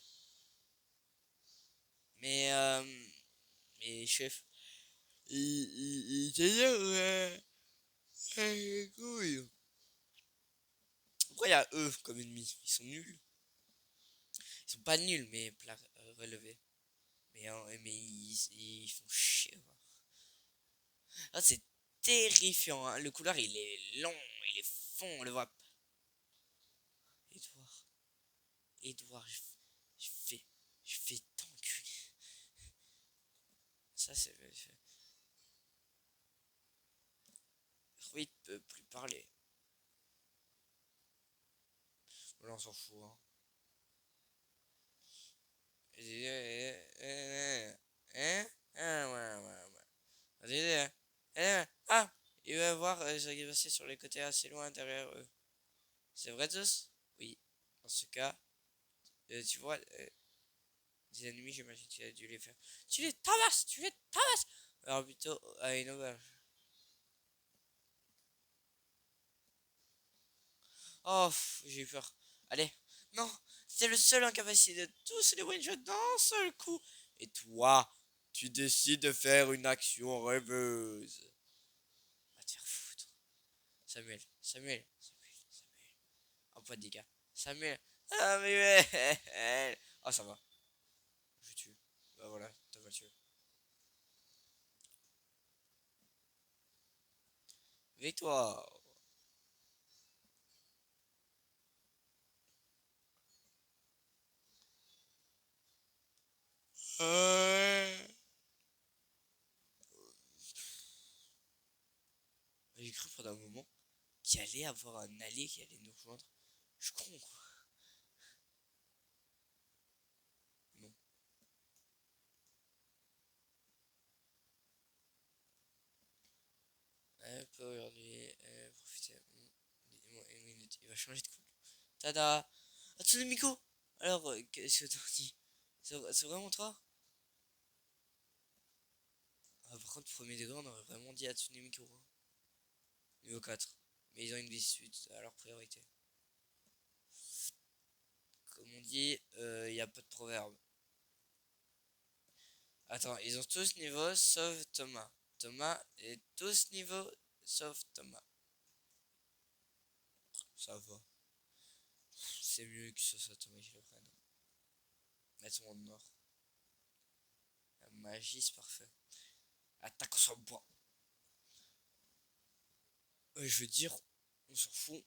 Mais, chef, il t'énerve, couille. Pourquoi il y a eux comme ennemis? Ils sont nuls. Ils sont pas nuls, mais plat relevés. Mais ils font chier. Quoi. Ah, c'est terrifiant. Hein. Le couloir, il est long, il est fond, on le voit. Edouard, Edouard, je fais t'enculer. Ça, c'est. Oui, il peut plus parler. Là, on s'en fout. Hein. Ah, il va voir ce qui est passé sur les côtés assez loin derrière eux. C'est vrai, Zeus? Oui. Dans ce cas, tu vois, des ennemis, j'imagine que tu as dû les faire. Tu les tabasses! Alors plutôt à une auberge. Oh, j'ai eu peur. Allez. Non, c'est le seul incapacité de tous les one-shots d'un seul coup. Et toi, tu décides de faire une action rêveuse. Va te faire foutre. Samuel. Un point de dégâts. Samuel. Ah, ça va. Je tue. Bah voilà, t'as pas tué. Victoire. J'ai cru pendant un moment qu'il allait avoir un allié qui allait nous rejoindre. Je suis con, quoi. Non. Peut aujourd'hui profiter. Dis-moi une minute. Il va changer de couple. Tada. Hatsune Miku. Alors, qu'est-ce que t'en dis? C'est vraiment toi? Ah, par contre, premier degré, on aurait vraiment dit Hatsune Miku. Hein. Niveau 4. Mais ils ont une dispute à leur priorité. Comme on dit, il n'y a pas de proverbe. Attends, ils ont tous niveau sauf Thomas. Thomas est tous niveau sauf Thomas. Ça va. C'est mieux que ce soit Thomas qui le prenne. Mettre en or. La magie, c'est parfait. Attaque sur le bois. Je veux dire, on s'en fout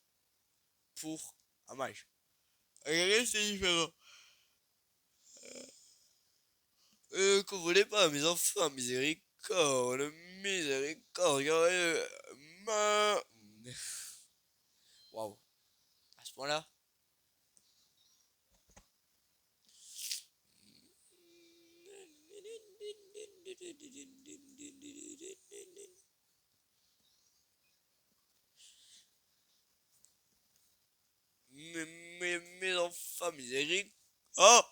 pour un mage. Regardez, c'est différent. Qu'on voulait pas, mes enfants, miséricorde, miséricorde, regardez. Ma... Waouh. À ce point-là. Mes enfants, miséricorde. Oh!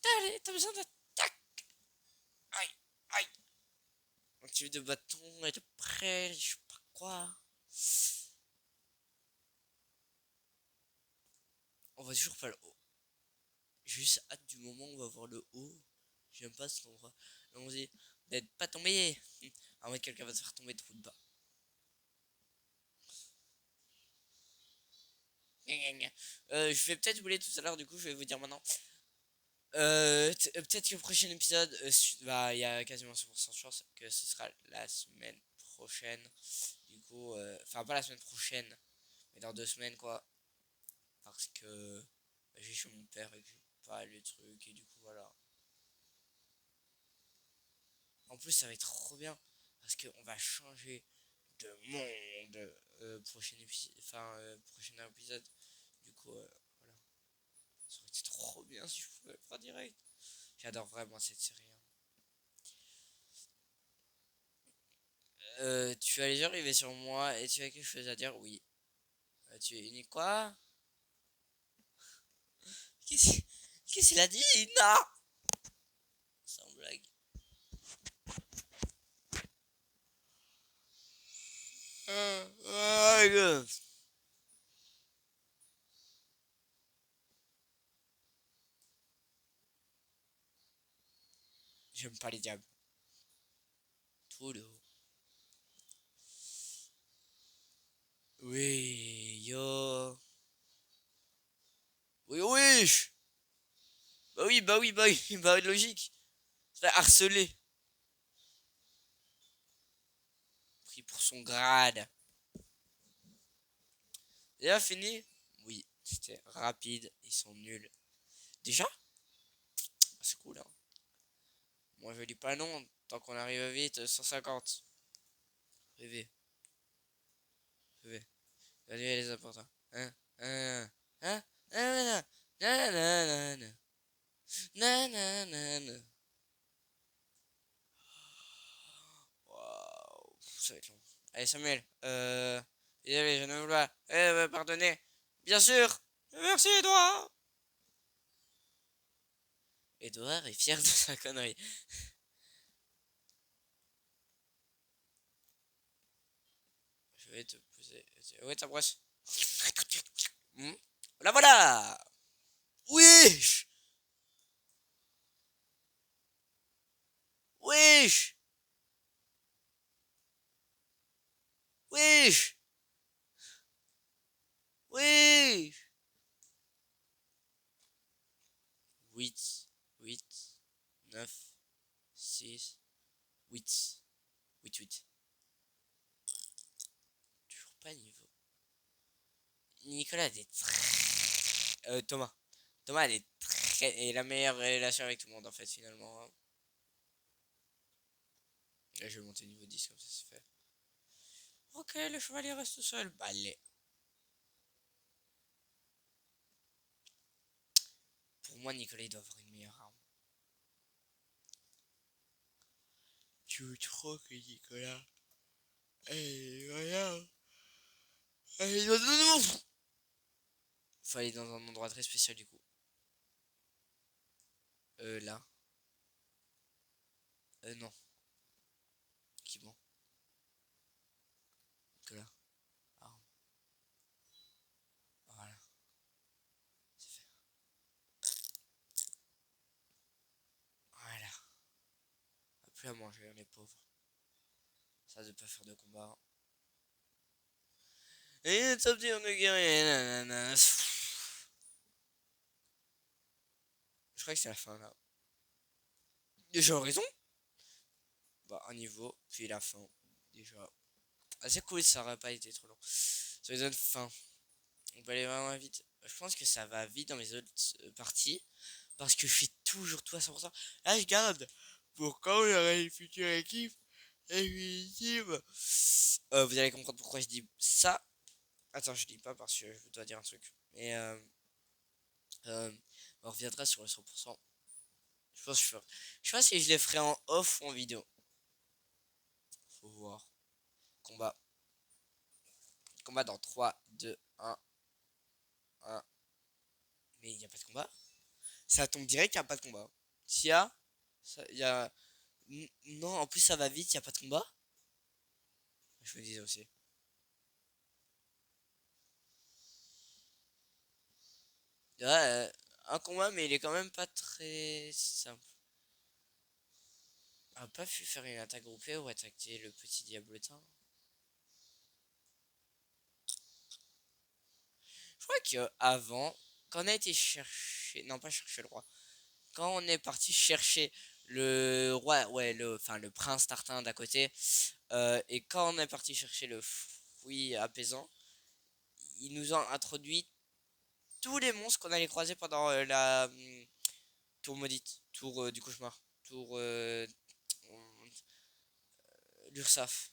T'as besoin d'attaque. Aïe, aïe. Un type de bâton, elle est prêt, je sais pas quoi. On va toujours pas le haut. J'ai juste hâte du moment où on va voir le haut. J'aime pas cet endroit. On dit d'être pas tombé. En vrai, quelqu'un va se faire tomber trop de bas. Je vais peut-être vous tout à l'heure, du coup, je vais vous dire maintenant. Peut-être que le prochain épisode, bah, il y a quasiment 100% de chance que ce sera la semaine prochaine. Du coup, enfin, pas la semaine prochaine, mais dans 2 semaines, quoi. Parce que bah, j'ai chez mon père et que j'ai pas le truc, et du coup, voilà. En plus, ça va être trop bien parce qu'on va changer de monde prochain épisode. Enfin, prochain épisode. Du coup, voilà. Ça aurait été trop bien si je pouvais le faire direct. J'adore vraiment cette série, hein. Tu as les yeux rivés sur moi et tu as quelque chose à dire? Oui. Tu es unique quoi? Qu'est-ce qu'est-ce qu'il a dit? Non! Sans blague. Oh my God. J'aime pas les diables. Tout le haut. Oui, yo. Oui, oui. Bah oui, bah oui, bah oui, bah oui, logique. C'est harcelé. Pris pour son grade. Déjà fini? Oui, c'était rapide. Ils sont nuls. Déjà? C'est cool, hein. Moi, je dis pas non. Tant qu'on arrive vite, 150. Rêver, rêver. Rêver les importants. Hein? Hein? Hein? Hein? Nanana. Nanana. Waouh, ça va être long. Allez, Samuel. Désolé, je ne veux pas. Pardonnez. Bien sûr. Merci, Edouard. Edouard est fier de sa connerie. Je vais te poser. Où est ta brosse? Hmm. La voilà. Wesh. Wesh. Wesh. Wesh. 8, 8, 9, 6, 8. 8, 8. Toujours pas niveau. Nicolas a des très... Thomas. Thomas a des très... Et la meilleure relation avec tout le monde en fait finalement, hein. Là je vais monter niveau 10 comme ça c'est fait. Ok, le chevalier reste seul. Balai. Pour moi, Nicolas il doit avoir une meilleure arme. Tu veux trop que Nicolas... Eh, voilà. Allez, non, non, non. Faut aller dans un endroit très spécial du coup. Là. Non. Qui ment? Nicolas. Arme. Voilà. C'est fait. Voilà. Plus à manger, on est pauvres. Ça de pas faire de combat. Et top tier de guerrier, nanana. Je crois que c'est la fin là. J'ai raison. Bah, un niveau, puis la fin. Déjà. Assez cool, ça aurait pas été trop long. Ça les donne fin. On peut aller vraiment vite. Je pense que ça va vite dans mes autres parties. Parce que je fais toujours tout à 100%. Là, je garde pour quand il y aura une future équipe définitive. Vous allez comprendre pourquoi je dis ça. Attends, je dis pas parce que je dois dire un truc. Mais on reviendra sur le 100%. Je pense que je sais pas si je les ferai en off ou en vidéo. Faut voir. Combat. Combat dans 3, 2, 1, 1. Mais il n'y a pas de combat. Ça tombe direct qu'il n'y a pas de combat. S'il y a, il y a... Non, en plus ça va vite, il n'y a pas de combat. Je me disais aussi. Ouais, un combat, mais il est quand même pas très simple. On a pas pu faire une attaque groupée ou attaquer le petit diablotin. Je crois que avant, quand on a été chercher, non pas chercher le roi, quand on est parti chercher le roi, ouais, enfin le prince Tartin d'à côté, et quand on est parti chercher le fruit apaisant, ils nous ont introduit tous les monstres qu'on allait croiser pendant la tour maudite, tour du cauchemar, tour l'URSAF.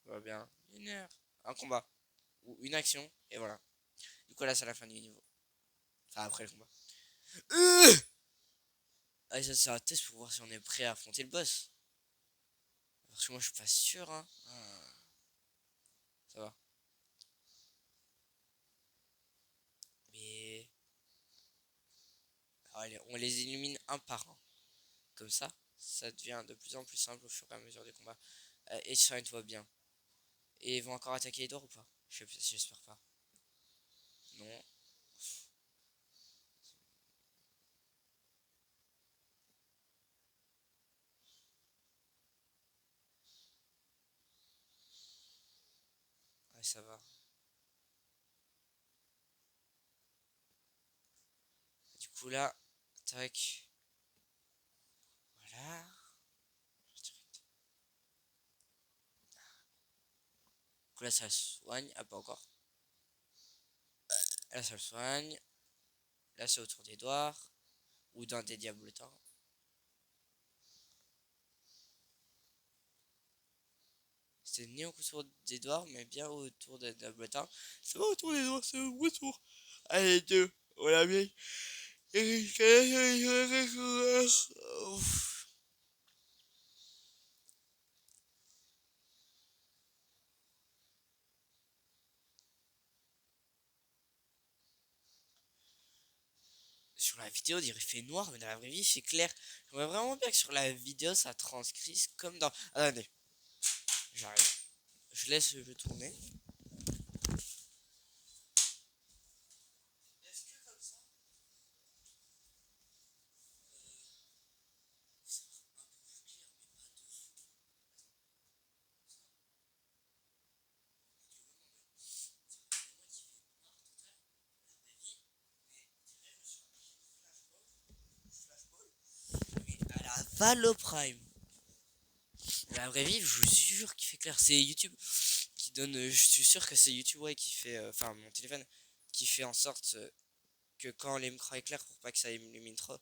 Va bien. Une heure. Un combat. Ou une action. Et voilà. Du coup, là, c'est la fin du niveau. Enfin, après le combat. Ah, ça, c'est un test pour voir si on est prêt à affronter le boss. Parce que moi, je suis pas sûr, hein. Ah, ça va. Mais. Alors, allez, on les illumine un par un. Comme ça devient de plus en plus simple au fur et à mesure des combats. Et ça, toi bien. Et ils vont encore attaquer les doigts ou pas? J'espère pas. Non. Ouais, ça va. Du coup, là, tac. Voilà. Du coup, là, ça soigne. Ah, pas encore. Là, ça le soigne. Là, c'est autour des doigts. Ou d'un des diablotins. C'est ni autour des doigts, mais bien autour des diablotins. C'est pas autour des doigts, c'est autour. Allez, deux. On l'a bien. Sur la vidéo, il fait noir, mais dans la vraie vie, c'est clair. J'aimerais vraiment bien que sur la vidéo, ça transcrise comme dans. Attendez, j'arrive. Je laisse le jeu tourner. À la Valo Prime. La vraie vie, je vous jure qu'il fait clair. C'est YouTube qui donne. Je suis sûr que c'est YouTube, ouais, qui fait. Enfin, mon téléphone qui fait en sorte que quand l'écran est clair, pour pas que ça illumine trop,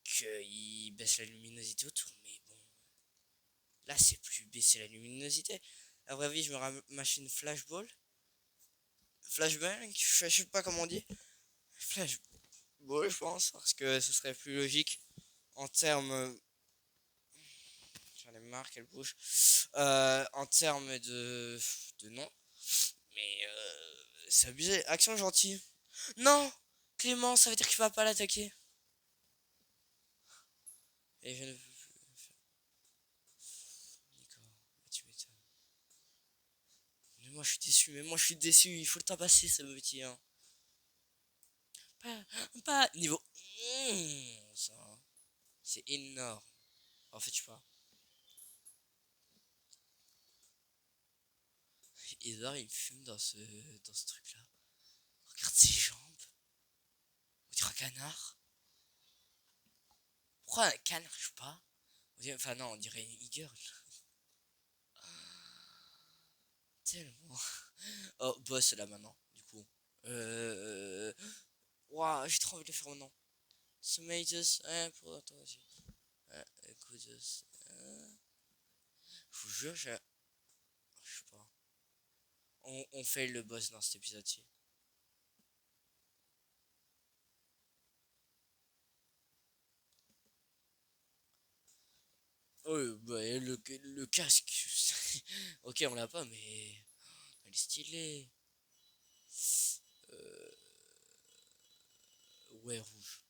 qu'il baisse la luminosité autour. Mais bon, là, c'est plus baisser la luminosité. La vraie vie, je me machine flashball. Flashbang, je sais pas comment on dit. Flashball, je pense, parce que ce serait plus logique en termes. J'en ai marre qu'elle bouge. En termes de nom. Mais c'est abusé. Action gentille. Non, Clément, ça veut dire que tu vas pas l'attaquer. Et je ne veux plus. D'accord, tu m'étonnes. Mais moi je suis déçu, il faut le tabasser ce petit, hein. Pas niveau 11, hein. C'est énorme. En fait, je sais pas. Edouard il me fume dans ce truc là. Regarde ses jambes. On dirait un canard. Pourquoi un canard, je sais pas. Enfin non, on dirait une eagle. Tellement. Oh, boss là maintenant, du coup. Ouah, j'ai trop envie de le faire maintenant. Tomatoes, pour toi aussi. Écoute, je vous jure, je sais pas. On fait le boss dans cet épisode-ci. Oh, bah, le casque. Ok, on l'a pas, mais. Elle est stylée. Euh, ouais, rouge.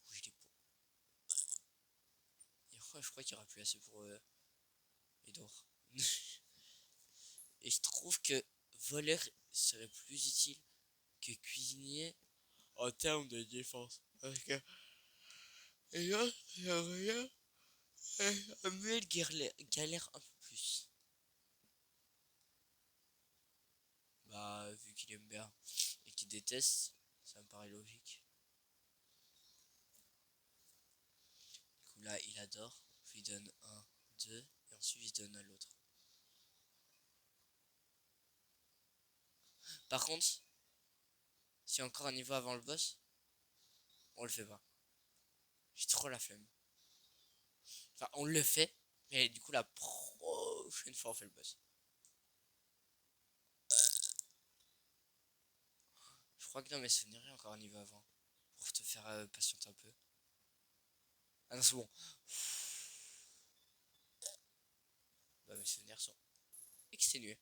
Rouge, il est beau. Je crois qu'il n'y aura plus assez pour Edouard. Et je trouve que voleur serait plus utile que cuisinier en termes de défense. Parce que et là, rien. Samuel galère un peu plus. Bah, vu qu'il aime bien et qu'il déteste. Ça me paraît logique. Du coup là il adore. Je lui donne un, deux. Et ensuite je donne à l'autre. Par contre, s'il y a encore un niveau avant le boss, on le fait pas. J'ai trop la flemme. Enfin, on le fait, mais du coup, la prochaine fois, on fait le boss. Je crois que dans mes souvenirs, il y a encore un niveau avant. Pour te faire patienter un peu. Ah non, c'est bon. Bah, mes souvenirs sont exténués.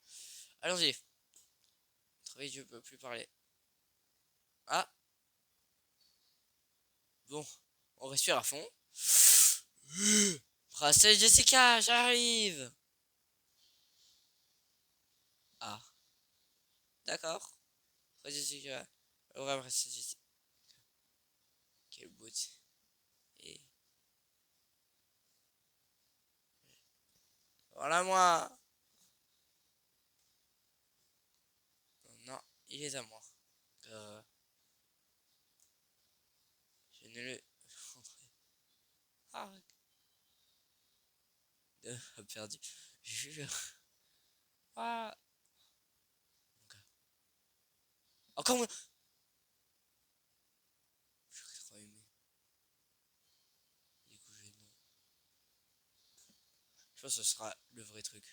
Allons-y. Très vite, je peux plus parler. Ah, bon. On respire à fond. Princesse Jessica, j'arrive. Ah, d'accord. Princesse Jessica. Ouais, Princesse Jessica. Quel beau. Et voilà moi. Non, il est à moi. Euh, je ne le... Ah, perdu. Jure. Ah. Encore moins. J'aurais trop aimé. Du coup, non. Je pense que ce sera le vrai truc.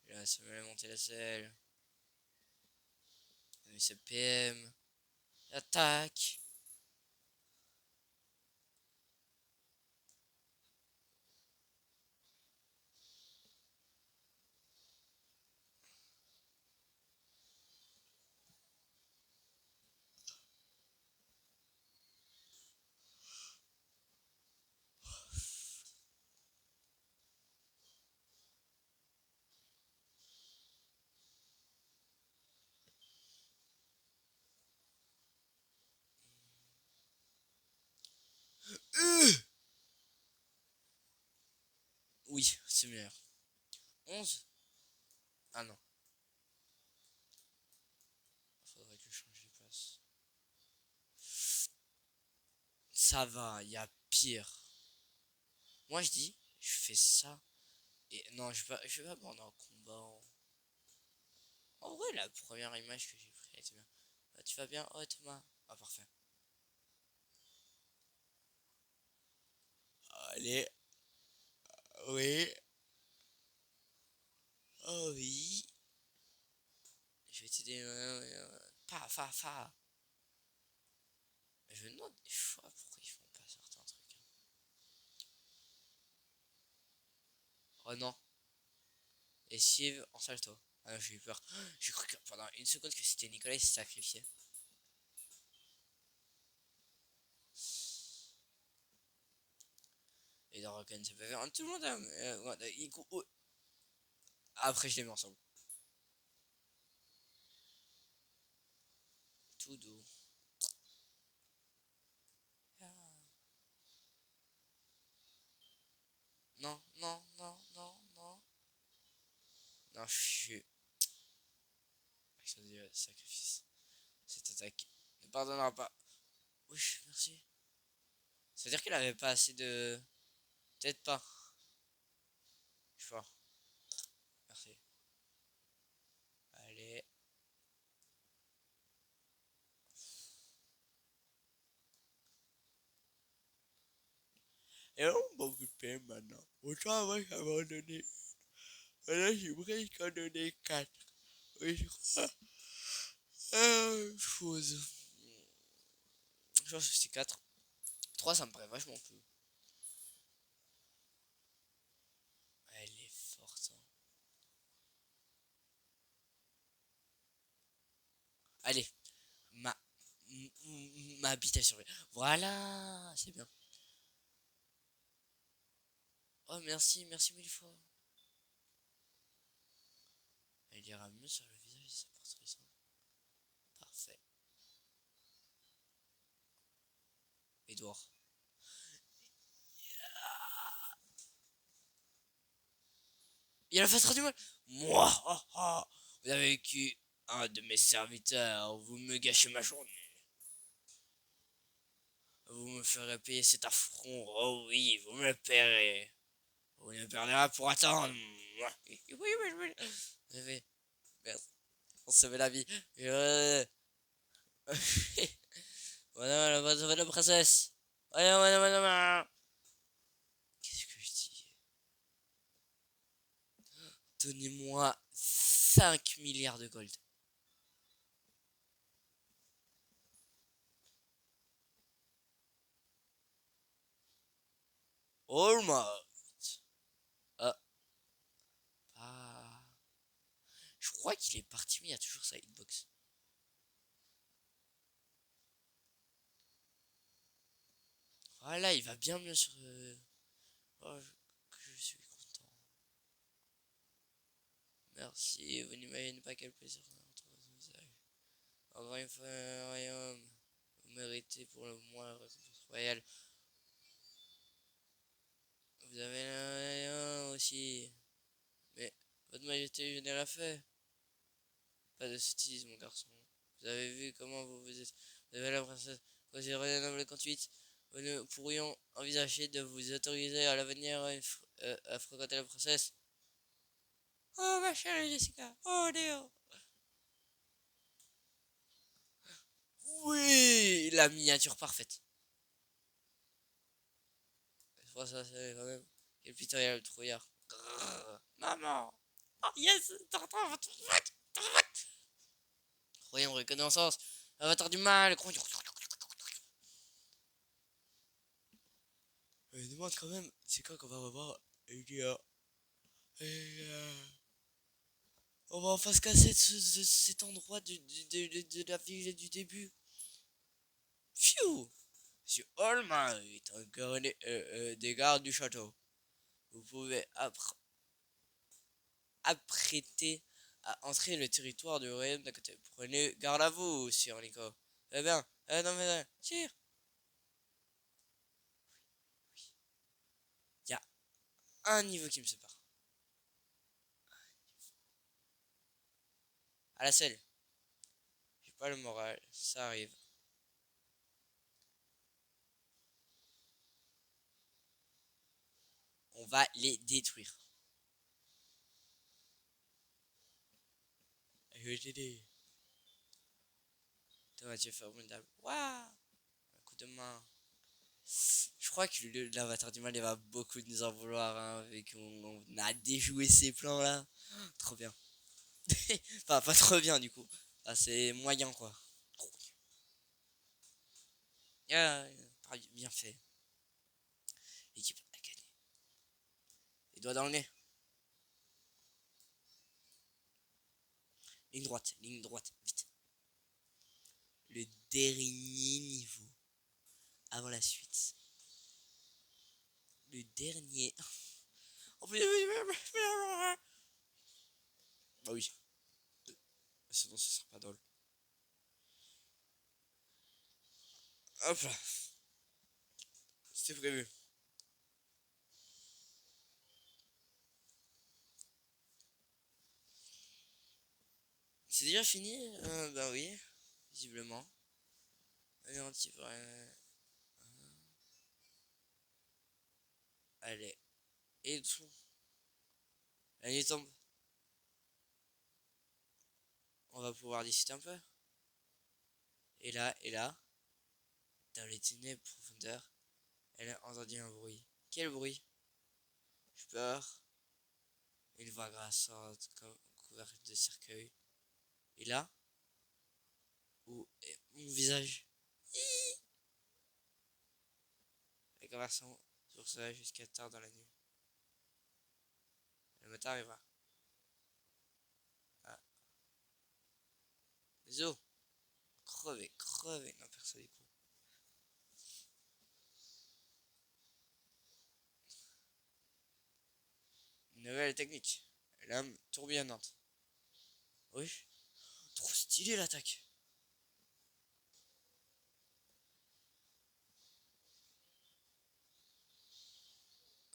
Là, ça va monter la selle. Mais c'est PM. Attaque. Oui, c'est meilleur. 11. Ah non. Faudrait que je change de place. Ça va, il y a pire. Moi, je dis, je fais ça. Et non, je vais pas prendre un combat. En vrai, la première image que j'ai prise, elle était bien. Ah, tu vas bien? Oh, Thomas. Ah, parfait. Allez. Oui. Oh oui. Je vais t'aider. Fa, fa, fa. Je me demande des fois pourquoi ils font pas certains trucs. Oh non. Esquive en salto. Ah, j'ai eu peur. J'ai cru que pendant une seconde que c'était Nicolas qui s'est sacrifié. Et dans Rock'n ça peut faire tout le monde. Après, je les mets ensemble. Tout doux. Ah. Non, non, non, non, non. Non, je suis. Action de sacrifice. Cette attaque ne pardonnera pas. Oui, merci. Ça veut dire qu'il avait pas assez de. Peut-être pas. Je suis fort. Merci. Allez. Et on va occuper maintenant. Autant avant, j'avais donné. Maintenant, j'ai presque donné 4. Oui, je crois. Chose. Je pense que c'est 4. 3, ça me paraît vachement peu. Elle est forte. Hein. Allez. Ma. Ma habitation. Voilà. C'est bien. Oh, merci, merci mille fois. Elle ira mieux sur le visage de sa portraits. Parfait. Edouard. Il a fait trop du mal. Moi, oh, oh. Vous avez vécu Un de mes serviteurs, vous me gâchez ma journée. Vous me ferez payer cet affront. Oh oui, vous me le paierez. Vous ne perdrez pour attendre. Oui, oui. Vous avez... Merci. On sauve la vie. Voilà, la princesse. Voilà. Qu'est-ce que je dis? Donnez-moi 5 milliards de gold. Almost. Ah. Ah. Je crois qu'il est parti, mais il y a toujours sa hitbox. Voilà, il va bien mieux sur... Oh, je suis content. Merci, vous n'imaginez pas quel plaisir entre vos visages. Encore une fois, un royaume. Vous méritez pour le moins la récompense royale. Vous avez un aussi. Mais, votre majesté, je n'ai rien fait. Pas de sottises, mon garçon. Vous avez vu comment vous êtes. Vous avez la princesse. Considérez noble conduite. Nous pourrions envisager de vous autoriser à l'avenir à fréquenter la princesse. Oh, ma chère Jessica. Oh, Léo. Oui, la miniature parfaite. Je pense que ça, c'est quand même. Quel pitoyable trouillard. Maman. Oh, yes. Royaume reconnaissance. Avatar du mal. Je demande quand même, c'est quand qu'on va revoir on va enfin se casser de cet endroit de la ville du début. Phew. Monsieur All Might, encore des gardes du château. Vous pouvez apprêter à entrer le territoire du royaume d'à côté. Prenez garde à vous, Sir Nico. Eh bien, non mais, tire. Il y a un niveau qui me sépare. À la selle. J'ai pas le moral, ça arrive. On va les détruire. Je vais t'aider. Thomas, tu es formidable. Waouh! Un coup de main. Je crois que l'avatar du mal il va beaucoup nous en vouloir hein, vu qu'on a déjoué ces plans là. Trop bien. Enfin, pas trop bien du coup. Ah, c'est moyen quoi. Ah, bien fait. L'équipe a gagné. Les doigts dans le nez. Ligne droite, vite. Le dernier niveau avant la suite. Le dernier. Bah oui. Sinon, ce sera pas drôle. Hop là. C'était prévu. C'est déjà fini bah oui. Visiblement. Allez. Et tout. La nuit tombe. On va pouvoir discuter un peu. Et là, dans les ténèbres profondeurs, elle a entendu un bruit. Quel bruit? J'ai peur. Une voix grassante, couverte de cercueil. Et là, où est mon visage? La conversation sur ça jusqu'à tard dans la nuit. Le matin arrivera. Ah. Les os. Crevé. Non, personne du coup. Nouvelle technique. L'âme tourbillonnante. Oui. Trop stylé l'attaque.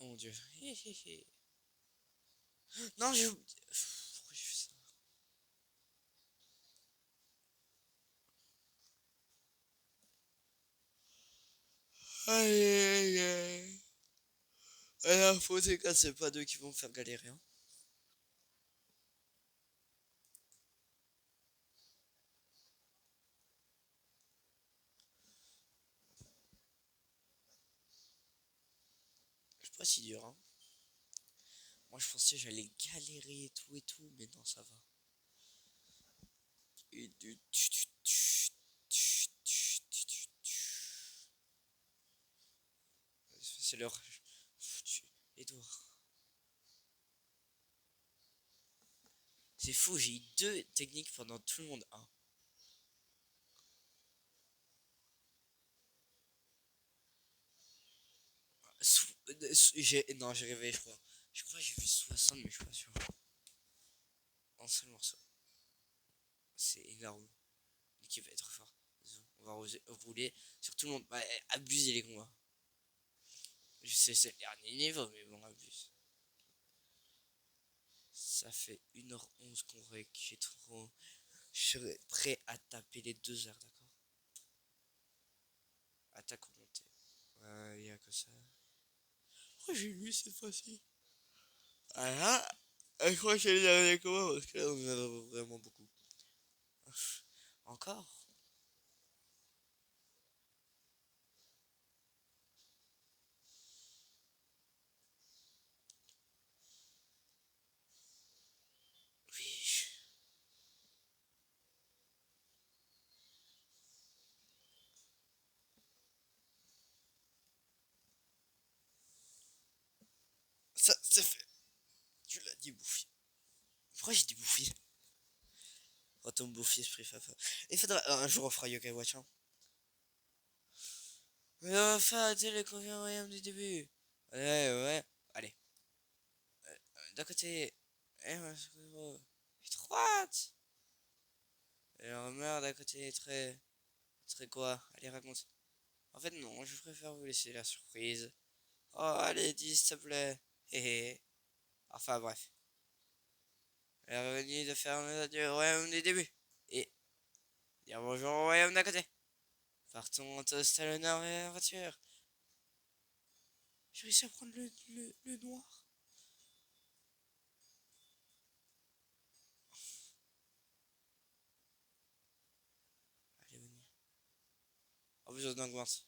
Oh mon dieu. Non, j'ai oublié. Pourquoi j'ai fait ça? Aïe, aïe, aïe. Et la faute, c'est que c'est pas d'eux qui vont me faire galérer, hein. C'est pas si dur, hein. Moi, je pensais que j'allais galérer et tout, mais non, ça va. C'est l'heure. Edouard. C'est fou, j'ai eu deux techniques pendant tout le monde 1. Non, j'ai rêvé, je crois. Je crois que j'ai vu 60, mais je suis pas sûr. Un seul morceau. C'est énorme. L'équipe va être fort. On va rouler sur tout le monde. Bah, abusez les combats. Je sais, c'est le dernier niveau, mais bon, abuse. Ça fait 1h11 qu'on rec. J'ai trop. Je serais prêt à taper les 2 heures, d'accord? Attaque ou montée. Ouais, y a que ça. Oh, j'ai lu cette fois-ci. Ah là, je crois que c'est le dernier combat parce que là, on en a vraiment beaucoup. Encore? Oui. Ça, c'est fait. Tu l'as dit, Bouffi. Pourquoi j'ai dit Bouffi? Retombe Bouffi, esprit fafa. Il faudra. Un jour, on fera Yokai Watch, hein. Mais on va faire arrêter les confiants royaume du début. Ouais, ouais. Allez. D'un côté. Eh, ouais, c'est gros. Étroite. Et la rumeur d'à côté est très. Très quoi? Allez, raconte. En fait, non, je préfère vous laisser la surprise. Oh, allez, dis, s'il te plaît. Hé hé. Enfin, bref. Elle est revenue de faire nos adieux au royaume du début. Et dire bonjour au royaume d'à côté. Partons tous à l'honneur et à l'aventure. J'ai réussi à prendre le noir. Allez, venez. En plus, on augmente.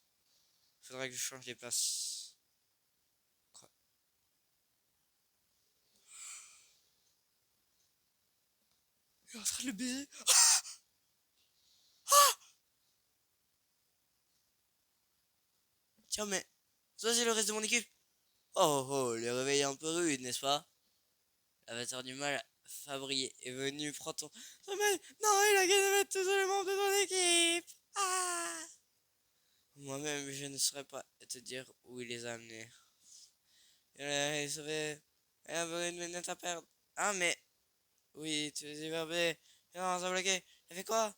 Faudrait que je change les places. Quoi? Il est en train de le baiser. Tiens, mais ça, c'est le reste de mon équipe. Oh, oh, les réveils un peu rude, n'est-ce pas? L'avatar du mal, Fabri, est venu prendre ton sommeil. Non, il a gagné mettre tous les membres de ton équipe. Ah! Moi-même, je ne saurais pas te dire où il les a amenés. Il a sauvé. Il a volé une lunette à perdre. Ah, mais. Oui, tu es éverbé. Non, ça a bloqué. Il fait quoi?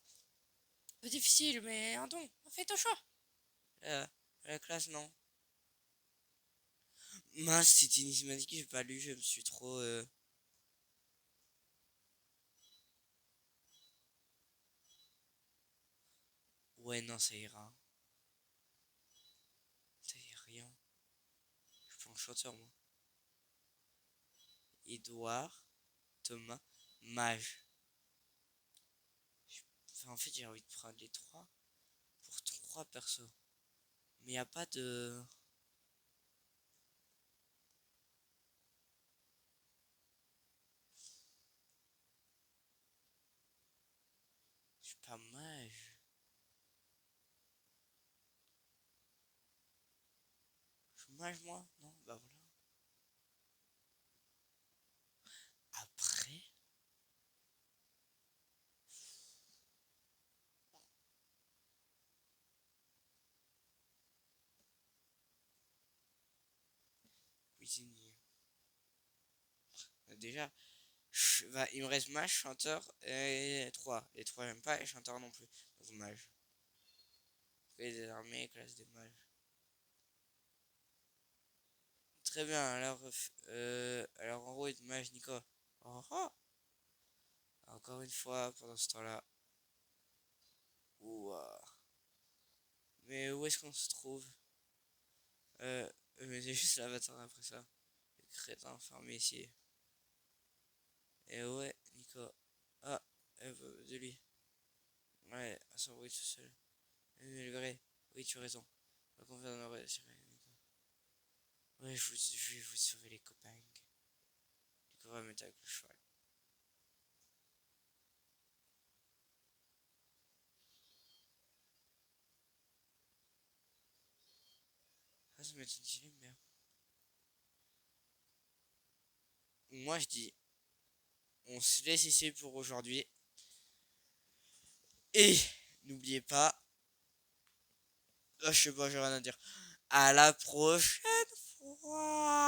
Peu difficile, mais un don. Fais ton choix. Euh, la classe, non. Mince, c'était une cinématique que j'ai pas lu. Je me suis trop. Ouais, non, ça ira. Ça ira rien. Je suis pas un chanteur, moi. Edouard, Thomas, Mage. Enfin, en fait, j'ai envie de prendre les trois pour trois persos. Mais y a pas de. Je suis pas mage. Je suis mage, moi? Non, bah voilà. Après, cuisinier. Déjà, bah, il me reste mage, chanteur et 3. Les 3 j'aime pas et chanteur non plus. Donc mage. Classe des armées, classe des mages. Très bien, alors en gros, il mage Nico. Oh, oh. Encore une fois, pendant ce temps-là. Ouah. Mais où est-ce qu'on se trouve? Mais c'est juste l'avatar après ça. Le crétin pharmacien. Et ouais, Nico. Ah, de lui. Ouais, à son bruit tout seul. Mais le vrai. Oui, tu as raison. On va confier dans nos relations avec Nico. Ouais, je vais vous sauver les copains. Nico va mettre avec le cheval. Ah, ça m'étonne qu'il aime bien. Moi, je dis, on se laisse ici pour aujourd'hui. Et n'oubliez pas, ah, je sais pas, j'ai rien à dire. À la prochaine fois.